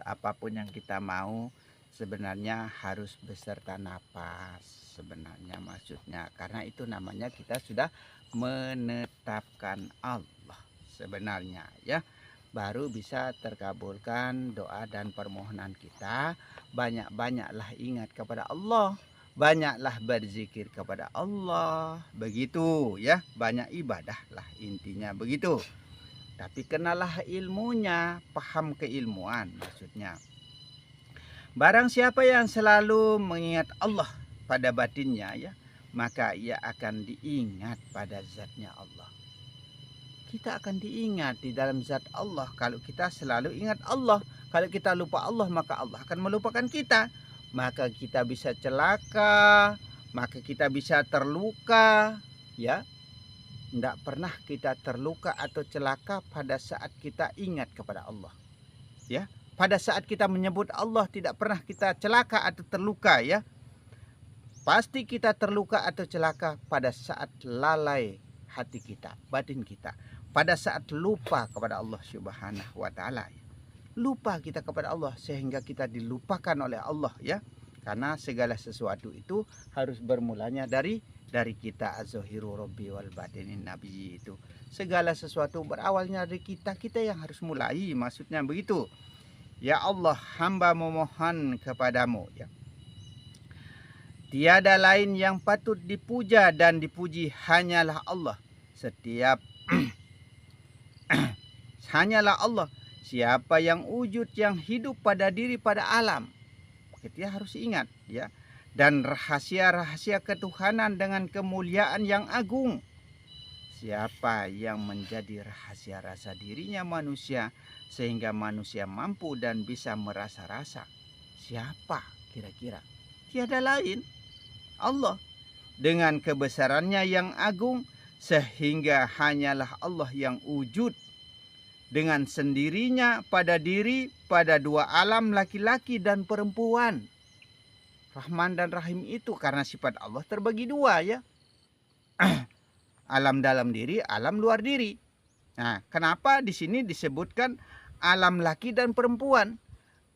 apapun yang kita mau sebenarnya harus beserta napas sebenarnya maksudnya. Karena itu namanya kita sudah menetapkan Allah sebenarnya, ya. Baru bisa terkabulkan doa dan permohonan kita. Banyak-banyaklah ingat kepada Allah, banyaklah berzikir kepada Allah, begitu, ya. Banyak ibadah lah intinya begitu. Tapi kenalah ilmunya, paham keilmuan maksudnya. Barang siapa yang selalu mengingat Allah pada batinnya, ya, maka ia akan diingat pada zatnya Allah. Kita akan diingat di dalam zat Allah kalau kita selalu ingat Allah. Kalau kita lupa Allah maka Allah akan melupakan kita. Maka kita bisa celaka, maka kita bisa terluka, ya. Tidak pernah kita terluka atau celaka pada saat kita ingat kepada Allah, ya. Pada saat kita menyebut Allah tidak pernah kita celaka atau terluka, ya. Pasti kita terluka atau celaka pada saat lalai hati kita, batin kita. Pada saat lupa kepada Allah Subhanahu wa taala. Lupa kita kepada Allah sehingga kita dilupakan oleh Allah, ya. Karena segala sesuatu itu harus bermulanya dari kita. Az-zahiru rabbi wal batinin nabi itu. Segala sesuatu berawalnya dari kita yang harus mulai, maksudnya begitu. Ya Allah, hamba memohon kepadamu, ya. Tiada lain yang patut dipuja dan dipuji hanyalah Allah. Hanyalah Allah. Siapa yang wujud, yang hidup pada diri, pada alam. Kita harus ingat, ya. Dan rahasia-rahasia ketuhanan dengan kemuliaan yang agung. Siapa yang menjadi rahasia rasa dirinya manusia sehingga manusia mampu dan bisa merasa-rasa. Siapa kira-kira? Tiada lain, Allah. Dengan kebesarannya yang agung sehingga hanyalah Allah yang wujud dengan sendirinya pada diri, pada dua alam, laki-laki dan perempuan. Rahman dan Rahim itu karena sifat Allah terbagi dua, ya. Alam dalam diri, alam luar diri. Nah, kenapa di sini disebutkan alam laki dan perempuan?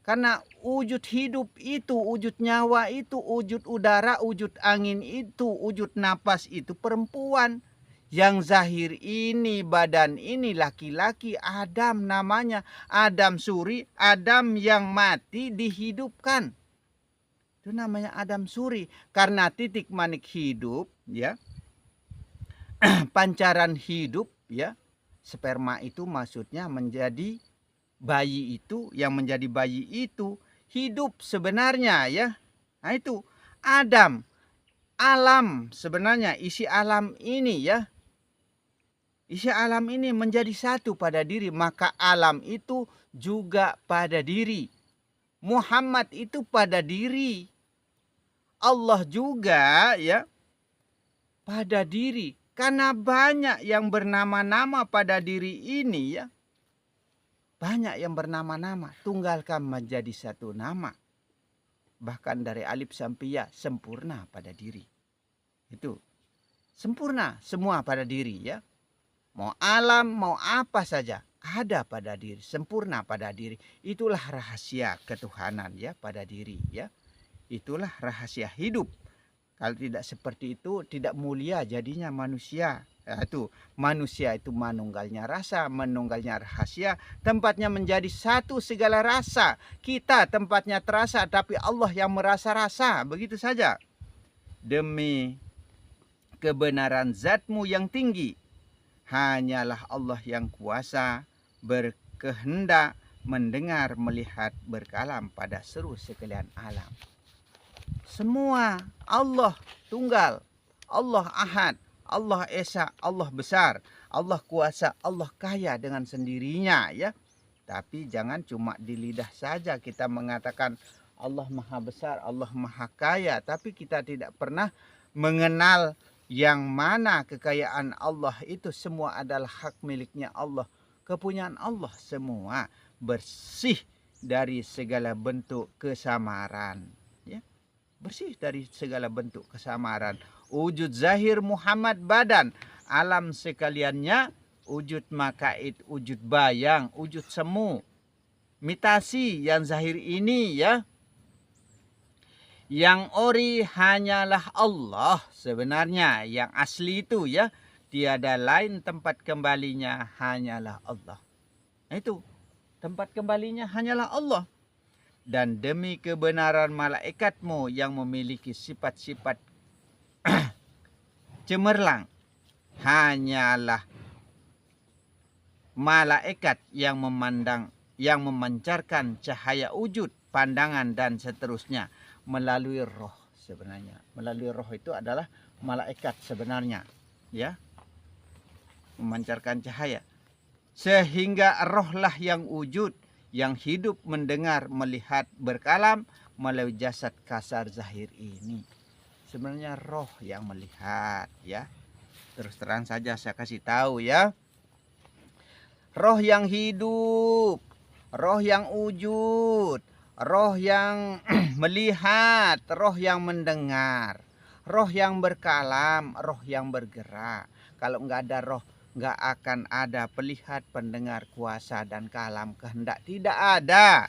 Karena wujud hidup itu, wujud nyawa itu, wujud udara, wujud angin itu, wujud napas itu perempuan. Yang zahir ini, badan ini laki-laki, Adam namanya. Adam suri, Adam yang mati dihidupkan. Itu namanya Adam suri. Karena titik manik hidup, ya. Pancaran hidup, ya. Sperma itu maksudnya menjadi bayi itu, yang menjadi bayi itu, hidup sebenarnya ya. Nah itu Adam, alam sebenarnya, isi alam ini ya. Isi alam ini menjadi satu pada diri, maka alam itu juga pada diri. Muhammad itu pada diri. Allah juga ya pada diri. Karena banyak yang bernama-nama pada diri ini ya. Banyak yang bernama-nama, tunggalkan menjadi satu nama. Bahkan dari alif sampai ya, sempurna pada diri. Itu sempurna semua pada diri ya. Mau alam, mau apa saja, ada pada diri, sempurna pada diri. Itulah rahasia ketuhanan ya pada diri ya. Itulah rahasia hidup. Kalau tidak seperti itu, tidak mulia jadinya manusia. Ya, itu manusia itu manunggalnya rasa, menunggalnya rahasia, tempatnya menjadi satu segala rasa. Kita tempatnya terasa, tapi Allah yang merasa rasa, begitu saja. Demi kebenaran zatmu yang tinggi, hanyalah Allah yang kuasa, berkehendak, mendengar, melihat, berkalam pada seluruh sekalian alam. Semua Allah tunggal, Allah ahad, Allah esa, Allah besar, Allah kuasa, Allah kaya dengan sendirinya ya. Tapi jangan cuma di lidah saja kita mengatakan Allah maha besar, Allah maha kaya, tapi kita tidak pernah mengenal yang mana kekayaan Allah itu semua adalah hak miliknya Allah, kepunyaan Allah semua, bersih dari segala bentuk kesamaran ya. Bersih dari segala bentuk kesamaran. Wujud zahir Muhammad badan, alam sekaliannya wujud makaid, wujud bayang, wujud semu. Mitasi yang zahir ini ya. Yang ori hanyalah Allah sebenarnya, yang asli itu ya. Tiada lain tempat kembalinya hanyalah Allah. Nah itu, tempat kembalinya hanyalah Allah. Dan demi kebenaran malaikatmu yang memiliki sifat-sifat cemerlang, hanyalah malaikat yang memandang, yang memancarkan cahaya wujud, pandangan dan seterusnya melalui roh sebenarnya. Melalui roh itu adalah malaikat sebenarnya, ya, memancarkan cahaya. Sehingga rohlah yang wujud, yang hidup, mendengar, melihat, berkalam melalui jasad kasar zahir ini. Sebenarnya roh yang melihat ya. Terus terang saja saya kasih tahu ya. Roh yang hidup, roh yang wujud, roh yang melihat, roh yang mendengar, roh yang berkalam, roh yang bergerak. Kalau nggak ada roh, nggak akan ada pelihat, pendengar, kuasa, dan kalam, kehendak. Tidak ada.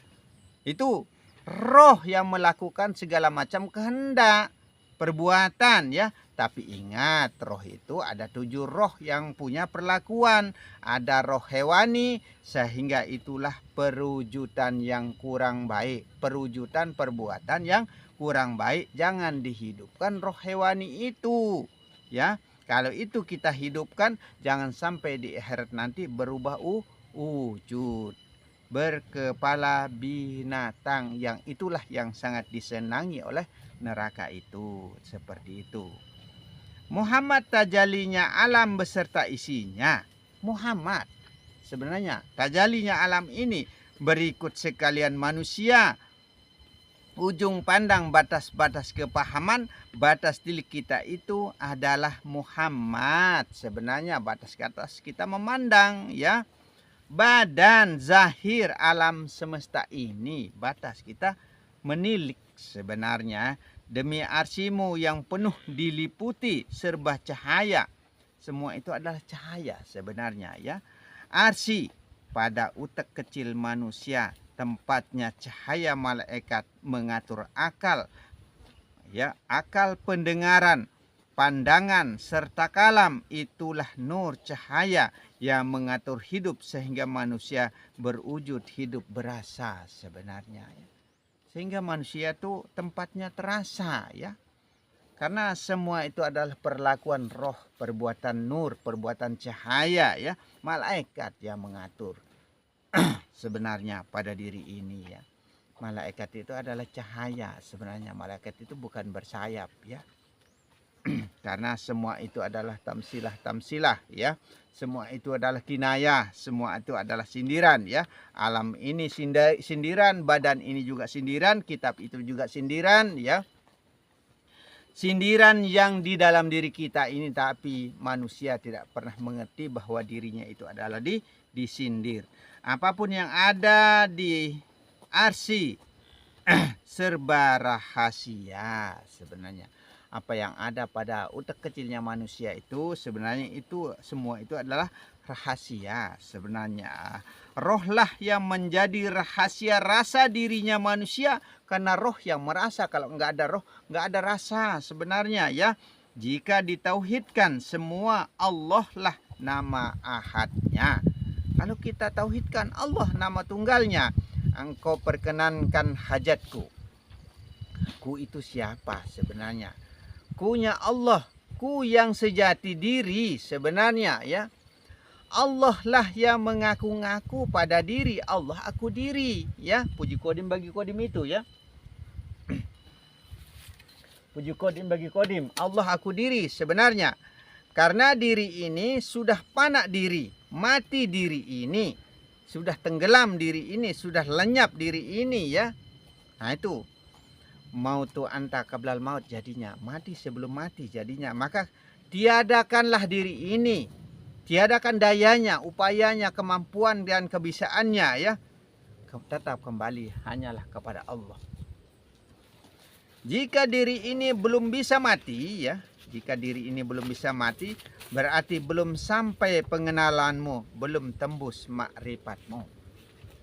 Itu roh yang melakukan segala macam kehendak, perbuatan ya. Tapi ingat, roh itu ada 7 roh yang punya perlakuan. Ada roh hewani, sehingga itulah perwujudan yang kurang baik. Perwujudan perbuatan yang kurang baik. Jangan dihidupkan roh hewani itu ya. Kalau itu kita hidupkan, jangan sampai di akhirat nanti berubah wujud, berkepala binatang, yang itulah yang sangat disenangi oleh neraka itu. Seperti itu. Muhammad tajalinya alam beserta isinya. Muhammad sebenarnya tajalinya alam ini berikut sekalian manusia. Ujung pandang, batas-batas kepahaman, batas tilik kita itu adalah Muhammad. Sebenarnya batas-batas kita memandang ya. Badan zahir alam semesta ini, batas kita menilik sebenarnya. Demi arsimu yang penuh diliputi serba cahaya. Semua itu adalah cahaya sebenarnya ya. Arsi pada utek kecil manusia, tempatnya cahaya malaikat mengatur akal ya, akal pendengaran, pandangan serta kalam. Itulah nur cahaya yang mengatur hidup sehingga manusia berwujud hidup berasa sebenarnya ya. Sehingga manusia itu tempatnya terasa ya. Karena semua itu adalah perlakuan roh, perbuatan nur, perbuatan cahaya ya. Malaikat yang mengatur sebenarnya pada diri ini ya. Malaikat itu adalah cahaya. Sebenarnya malaikat itu bukan bersayap ya. Karena semua itu adalah tamsilah ya. Semua itu adalah kinayah, semua itu adalah sindiran ya. Alam ini sindiran, badan ini juga sindiran, kitab itu juga sindiran ya. Sindiran yang di dalam diri kita ini, tapi manusia tidak pernah mengerti bahwa dirinya itu adalah disindir. Apapun yang ada di arsy serba rahasia sebenarnya. Apa yang ada pada utak kecilnya manusia itu sebenarnya itu semua itu adalah rahasia sebenarnya. Rohlah yang menjadi rahasia rasa dirinya manusia, karena roh yang merasa. Kalau nggak ada roh nggak ada rasa sebenarnya ya. Jika ditauhidkan semua, Allah lah nama ahadnya. Kalau kita tauhidkan Allah nama tunggalnya, engkau perkenankan hajatku. Ku itu siapa sebenarnya? Ku-nya Allah, ku yang sejati diri sebenarnya ya. Allah lah yang mengaku-ngaku pada diri, Allah aku diri ya. Puji kodim bagi kodim itu ya. Puji kodim bagi kodim, Allah aku diri sebenarnya. Karena diri ini sudah panak diri, mati diri ini, sudah tenggelam diri ini, sudah lenyap diri ini ya. Nah itu mautu anta qablal maut jadinya, mati sebelum mati jadinya. Maka tiadakanlah diri ini, tiadakan dayanya, upayanya, kemampuan dan kebisaannya ya. Tetap kembali hanyalah kepada Allah. Jika diri ini belum bisa mati ya, jika diri ini belum bisa mati, berarti belum sampai pengenalanmu, belum tembus makrifatmu.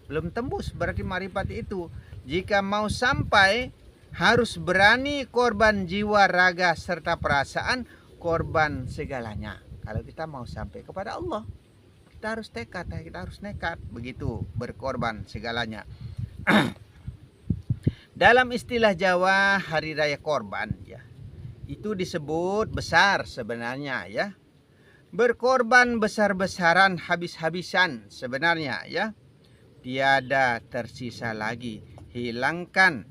Belum tembus berarti makrifat itu. Jika mau sampai, harus berani korban jiwa, raga, serta perasaan, korban segalanya. Kalau kita mau sampai kepada Allah, kita harus tekad, kita harus nekat, begitu berkorban segalanya. Dalam istilah Jawa, hari raya korban ya, itu disebut besar sebenarnya ya. Berkorban besar-besaran, habis-habisan sebenarnya ya. Tiada tersisa lagi, hilangkan,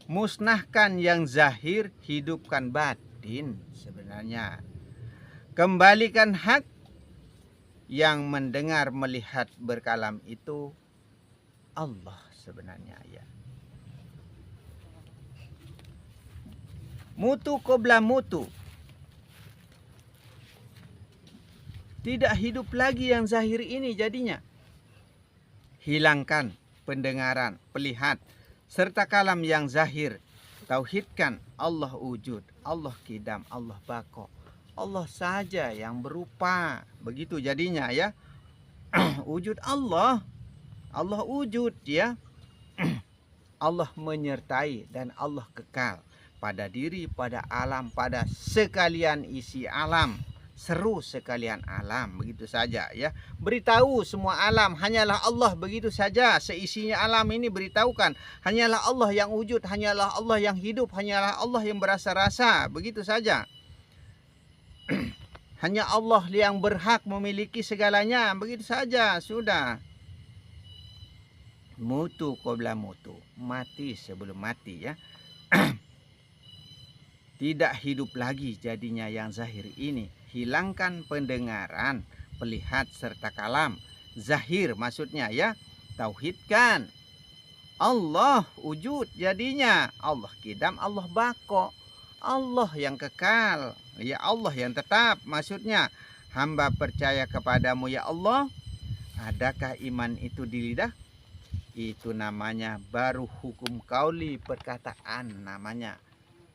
musnahkan yang zahir, hidupkan batin sebenarnya. Kembalikan hak, yang mendengar, melihat, berkalam itu Allah sebenarnya ya. Mutu qobla mutu. Tidak hidup lagi yang zahir ini jadinya. Hilangkan pendengaran, pelihat, serta kalam yang zahir. Tauhidkan Allah wujud, Allah kidam, Allah bako. Allah saja yang berupa. Begitu jadinya ya. Wujud Allah. Allah wujud ya. Allah menyertai dan Allah kekal. Pada diri, pada alam, pada sekalian isi alam. Seru sekalian alam, begitu saja ya. Beritahu semua alam hanyalah Allah, begitu saja. Seisinya alam ini beritahukan hanyalah Allah yang wujud, hanyalah Allah yang hidup, hanyalah Allah yang berasa-rasa, begitu saja. Hanya Allah yang berhak memiliki segalanya, begitu saja, sudah. Mutu qobla mutu, mati sebelum mati ya. Tidak hidup lagi jadinya yang zahir ini. Hilangkan pendengaran, pelihat, serta kalam. Zahir maksudnya ya. Tauhidkan Allah wujud jadinya. Allah kidam, Allah bako. Allah yang kekal. Ya Allah yang tetap maksudnya. Hamba percaya kepadamu ya Allah. Adakah iman itu di lidah? Itu namanya baru hukum kauli, perkataan namanya.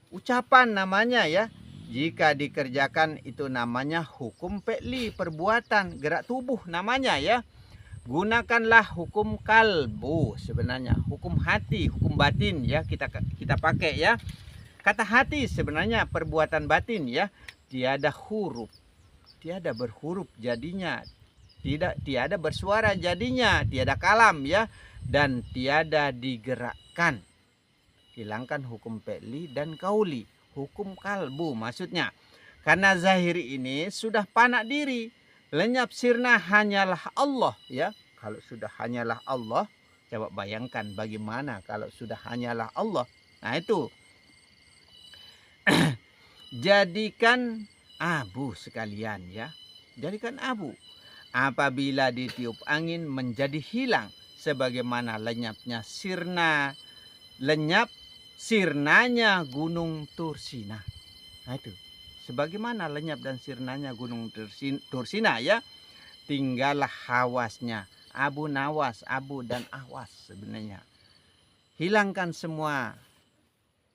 Ucapan namanya ya. Jika dikerjakan itu namanya hukum fi'li, perbuatan, gerak tubuh namanya ya. Gunakanlah hukum kalbu sebenarnya, hukum hati, hukum batin ya, kita pakai ya. Kata hati sebenarnya perbuatan batin ya. Tiada huruf, tiada berhuruf jadinya, tiada bersuara jadinya, tiada kalam ya, dan tiada digerakkan. Hilangkan hukum fi'li dan kauli, hukum kalbu maksudnya. Karena zahiri ini sudah panak diri, lenyap sirna hanyalah Allah ya. Kalau sudah hanyalah Allah, Coba bayangkan bagaimana kalau sudah hanyalah Allah. Nah itu. Jadikan abu sekalian ya. Jadikan abu. Apabila ditiup angin menjadi hilang. Sebagaimana lenyapnya sirnanya gunung Tursina. Nah itu. Sebagaimana lenyap dan sirnanya gunung Tursina ya. Tinggallah hawasnya. Abu nawas, abu dan awas sebenarnya. Hilangkan semua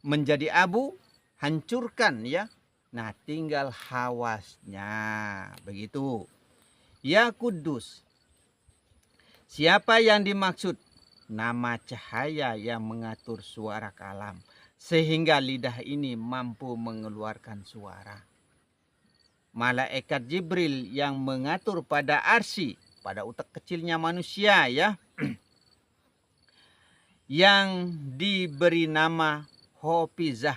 menjadi abu, hancurkan ya. Nah tinggal hawasnya. Begitu. Ya Kudus. Siapa yang dimaksud? Nama cahaya yang mengatur suara kalam. Sehingga lidah ini mampu mengeluarkan suara. Malaikat Jibril yang mengatur pada arsy, pada utak kecilnya manusia ya. Yang diberi nama Hofizah,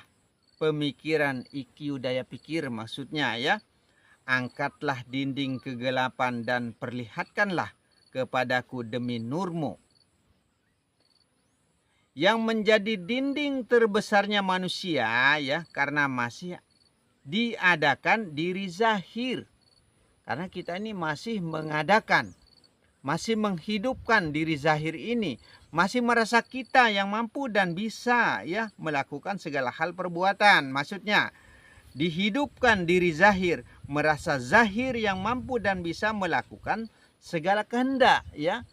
pemikiran IQ daya pikir maksudnya ya. Angkatlah dinding kegelapan dan perlihatkanlah kepadaku demi nurmu. Yang menjadi dinding terbesarnya manusia ya, karena masih diadakan diri zahir. Karena kita ini masih mengadakan, masih menghidupkan diri zahir ini, masih merasa kita yang mampu dan bisa ya melakukan segala hal perbuatan. Maksudnya dihidupkan diri zahir, merasa zahir yang mampu dan bisa melakukan segala kehendak ya.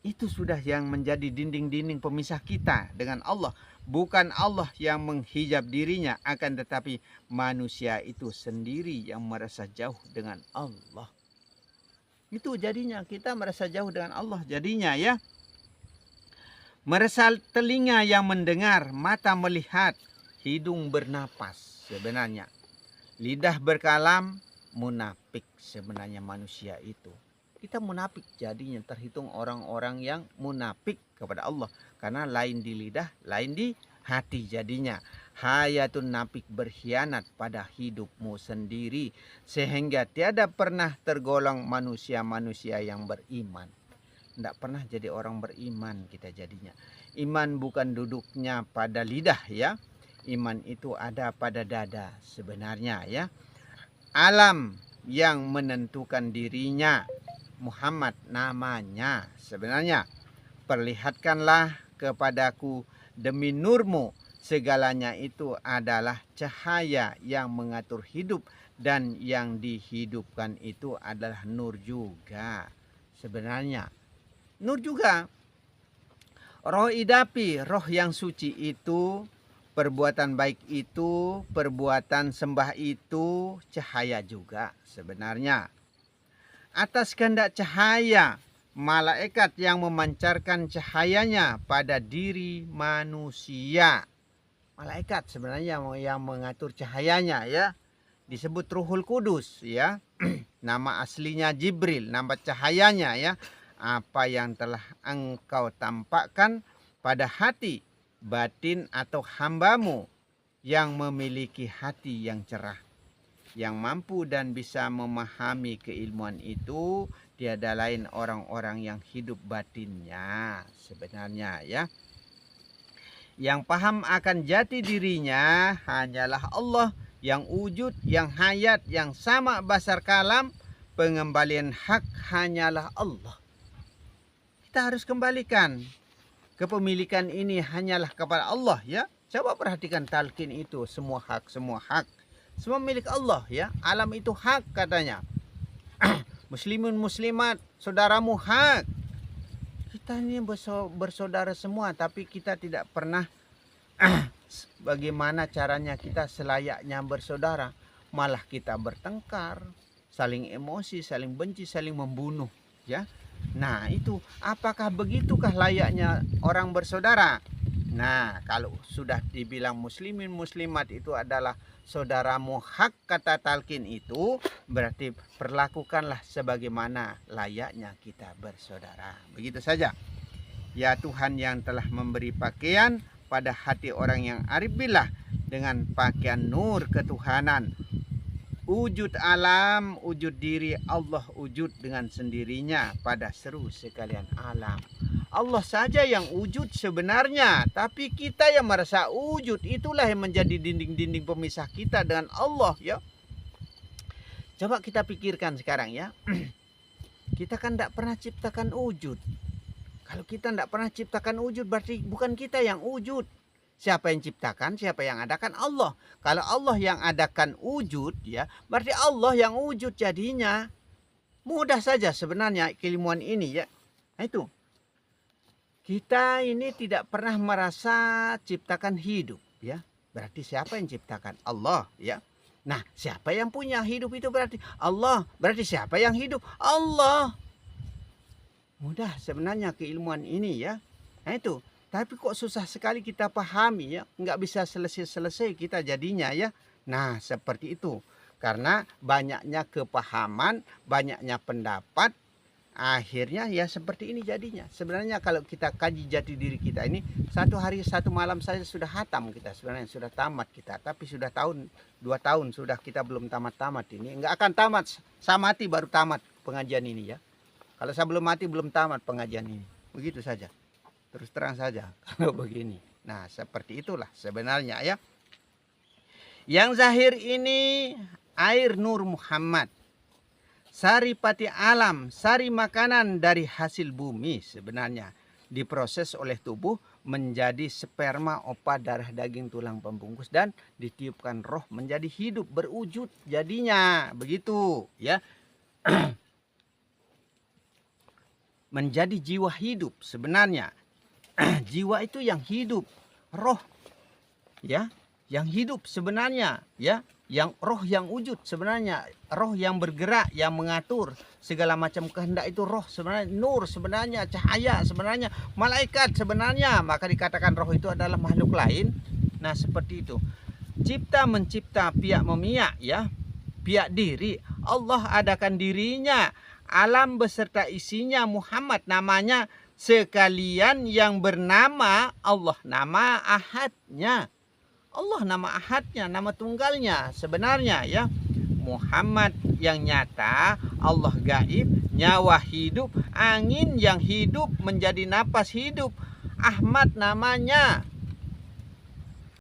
Itu sudah yang menjadi dinding-dinding pemisah kita dengan Allah. Bukan Allah yang menghijab dirinya, akan tetapi manusia itu sendiri yang merasa jauh dengan Allah. Itu jadinya kita merasa jauh dengan Allah jadinya ya. Merasa telinga yang mendengar, mata melihat, hidung bernapas sebenarnya. Lidah berkalam, munafik sebenarnya manusia itu. Kita munafik jadinya, terhitung orang-orang yang munafik kepada Allah. Karena lain di lidah, lain di hati jadinya. Hayatun nafik, berkhianat pada hidupmu sendiri. Sehingga tiada pernah tergolong manusia-manusia yang beriman. Tidak pernah jadi orang beriman kita jadinya. Iman bukan duduknya pada lidah ya. Iman itu ada pada dada sebenarnya ya. Alam yang menentukan dirinya. Muhammad namanya sebenarnya. Perlihatkanlah kepadaku demi nurmu. Segalanya itu adalah cahaya yang mengatur hidup. Dan yang dihidupkan itu adalah nur juga. Sebenarnya nur juga. Roh idapi, roh yang suci itu, perbuatan baik itu, perbuatan sembah itu, cahaya juga sebenarnya. Atas kehendak cahaya, malaikat yang memancarkan cahayanya pada diri manusia. Malaikat sebenarnya yang mengatur cahayanya ya. Disebut Ruhul Kudus ya. Nama aslinya Jibril, nama cahayanya ya. Apa yang telah engkau tampakkan pada hati, batin atau hambamu yang memiliki hati yang cerah. Yang mampu dan bisa memahami keilmuan itu tiada lain orang-orang yang hidup batinnya sebenarnya ya. Yang paham akan jati dirinya hanyalah Allah yang wujud, yang hayat, yang sama basar kalam. Pengembalian hak hanyalah Allah. Kita harus kembalikan kepemilikan ini hanyalah kepada Allah ya. Coba perhatikan talqin itu, semua hak, semua hak. Semua milik Allah ya. Alam itu hak katanya. Muslimun muslimat, saudaramu hak. Kita ini bersaudara semua, tapi kita tidak pernah bagaimana caranya kita selayaknya bersaudara. Malah kita bertengkar, saling emosi, saling benci, saling membunuh ya. Nah itu, apakah begitukah layaknya orang bersaudara? Nah kalau sudah dibilang muslimin muslimat itu adalah saudaramu hak kata talqin itu, berarti perlakukanlah sebagaimana layaknya kita bersaudara. Begitu saja. Ya Tuhan yang telah memberi pakaian pada hati orang yang arif billah dengan pakaian nur ketuhanan. Wujud alam, wujud diri Allah wujud dengan sendirinya pada seru sekalian alam. Allah saja yang wujud sebenarnya, tapi kita yang merasa wujud, itulah yang menjadi dinding-dinding pemisah kita dengan Allah ya. Coba kita pikirkan sekarang ya. Kita kan tidak pernah ciptakan wujud. Kalau kita tidak pernah ciptakan wujud, berarti bukan kita yang wujud. Siapa yang ciptakan, siapa yang adakan? Allah. Kalau Allah yang adakan wujud ya, berarti Allah yang wujud jadinya. Mudah saja sebenarnya keilmuan ini ya. Nah itu. Kita ini tidak pernah merasa ciptakan hidup ya. Berarti siapa yang ciptakan? Allah ya. Nah, siapa yang punya hidup itu berarti Allah. Berarti siapa yang hidup? Allah. Mudah sebenarnya keilmuan ini ya. Nah itu. Tapi kok susah sekali kita pahami ya. Nggak bisa selesai-selesai kita jadinya ya. Nah, seperti itu. Karena banyaknya kepahaman, banyaknya pendapat. Akhirnya ya seperti ini jadinya. Sebenarnya kalau kita kaji jati diri kita ini, satu hari satu malam saja sudah hatam kita, sebenarnya sudah tamat kita. Tapi sudah 2 tahun sudah kita belum tamat-tamat ini. Enggak akan tamat, saya mati baru tamat pengajian ini ya. Kalau saya belum mati belum tamat pengajian ini. Begitu saja. Terus terang saja kalau begini. Nah seperti itulah sebenarnya ya. Yang zahir ini air Nur Muhammad. Sari pati alam, sari makanan dari hasil bumi sebenarnya. Diproses oleh tubuh menjadi sperma, opa, darah, daging, tulang pembungkus. Dan ditiupkan roh menjadi hidup, berwujud jadinya. Begitu ya. Menjadi jiwa hidup sebenarnya. Jiwa itu yang hidup. Roh ya, yang hidup sebenarnya ya. Yang roh yang wujud sebenarnya, roh yang bergerak, yang mengatur segala macam kehendak itu roh sebenarnya, nur sebenarnya, cahaya sebenarnya, malaikat sebenarnya. Maka dikatakan roh itu adalah makhluk lain. Nah seperti itu. Cipta mencipta, piak memiak ya, piak diri. Allah adakan dirinya, alam beserta isinya, Muhammad namanya, sekalian yang bernama Allah, nama ahadnya. Allah nama ahadnya, nama tunggalnya sebenarnya ya. Muhammad yang nyata, Allah gaib, nyawa hidup, angin yang hidup menjadi napas hidup. Ahmad namanya,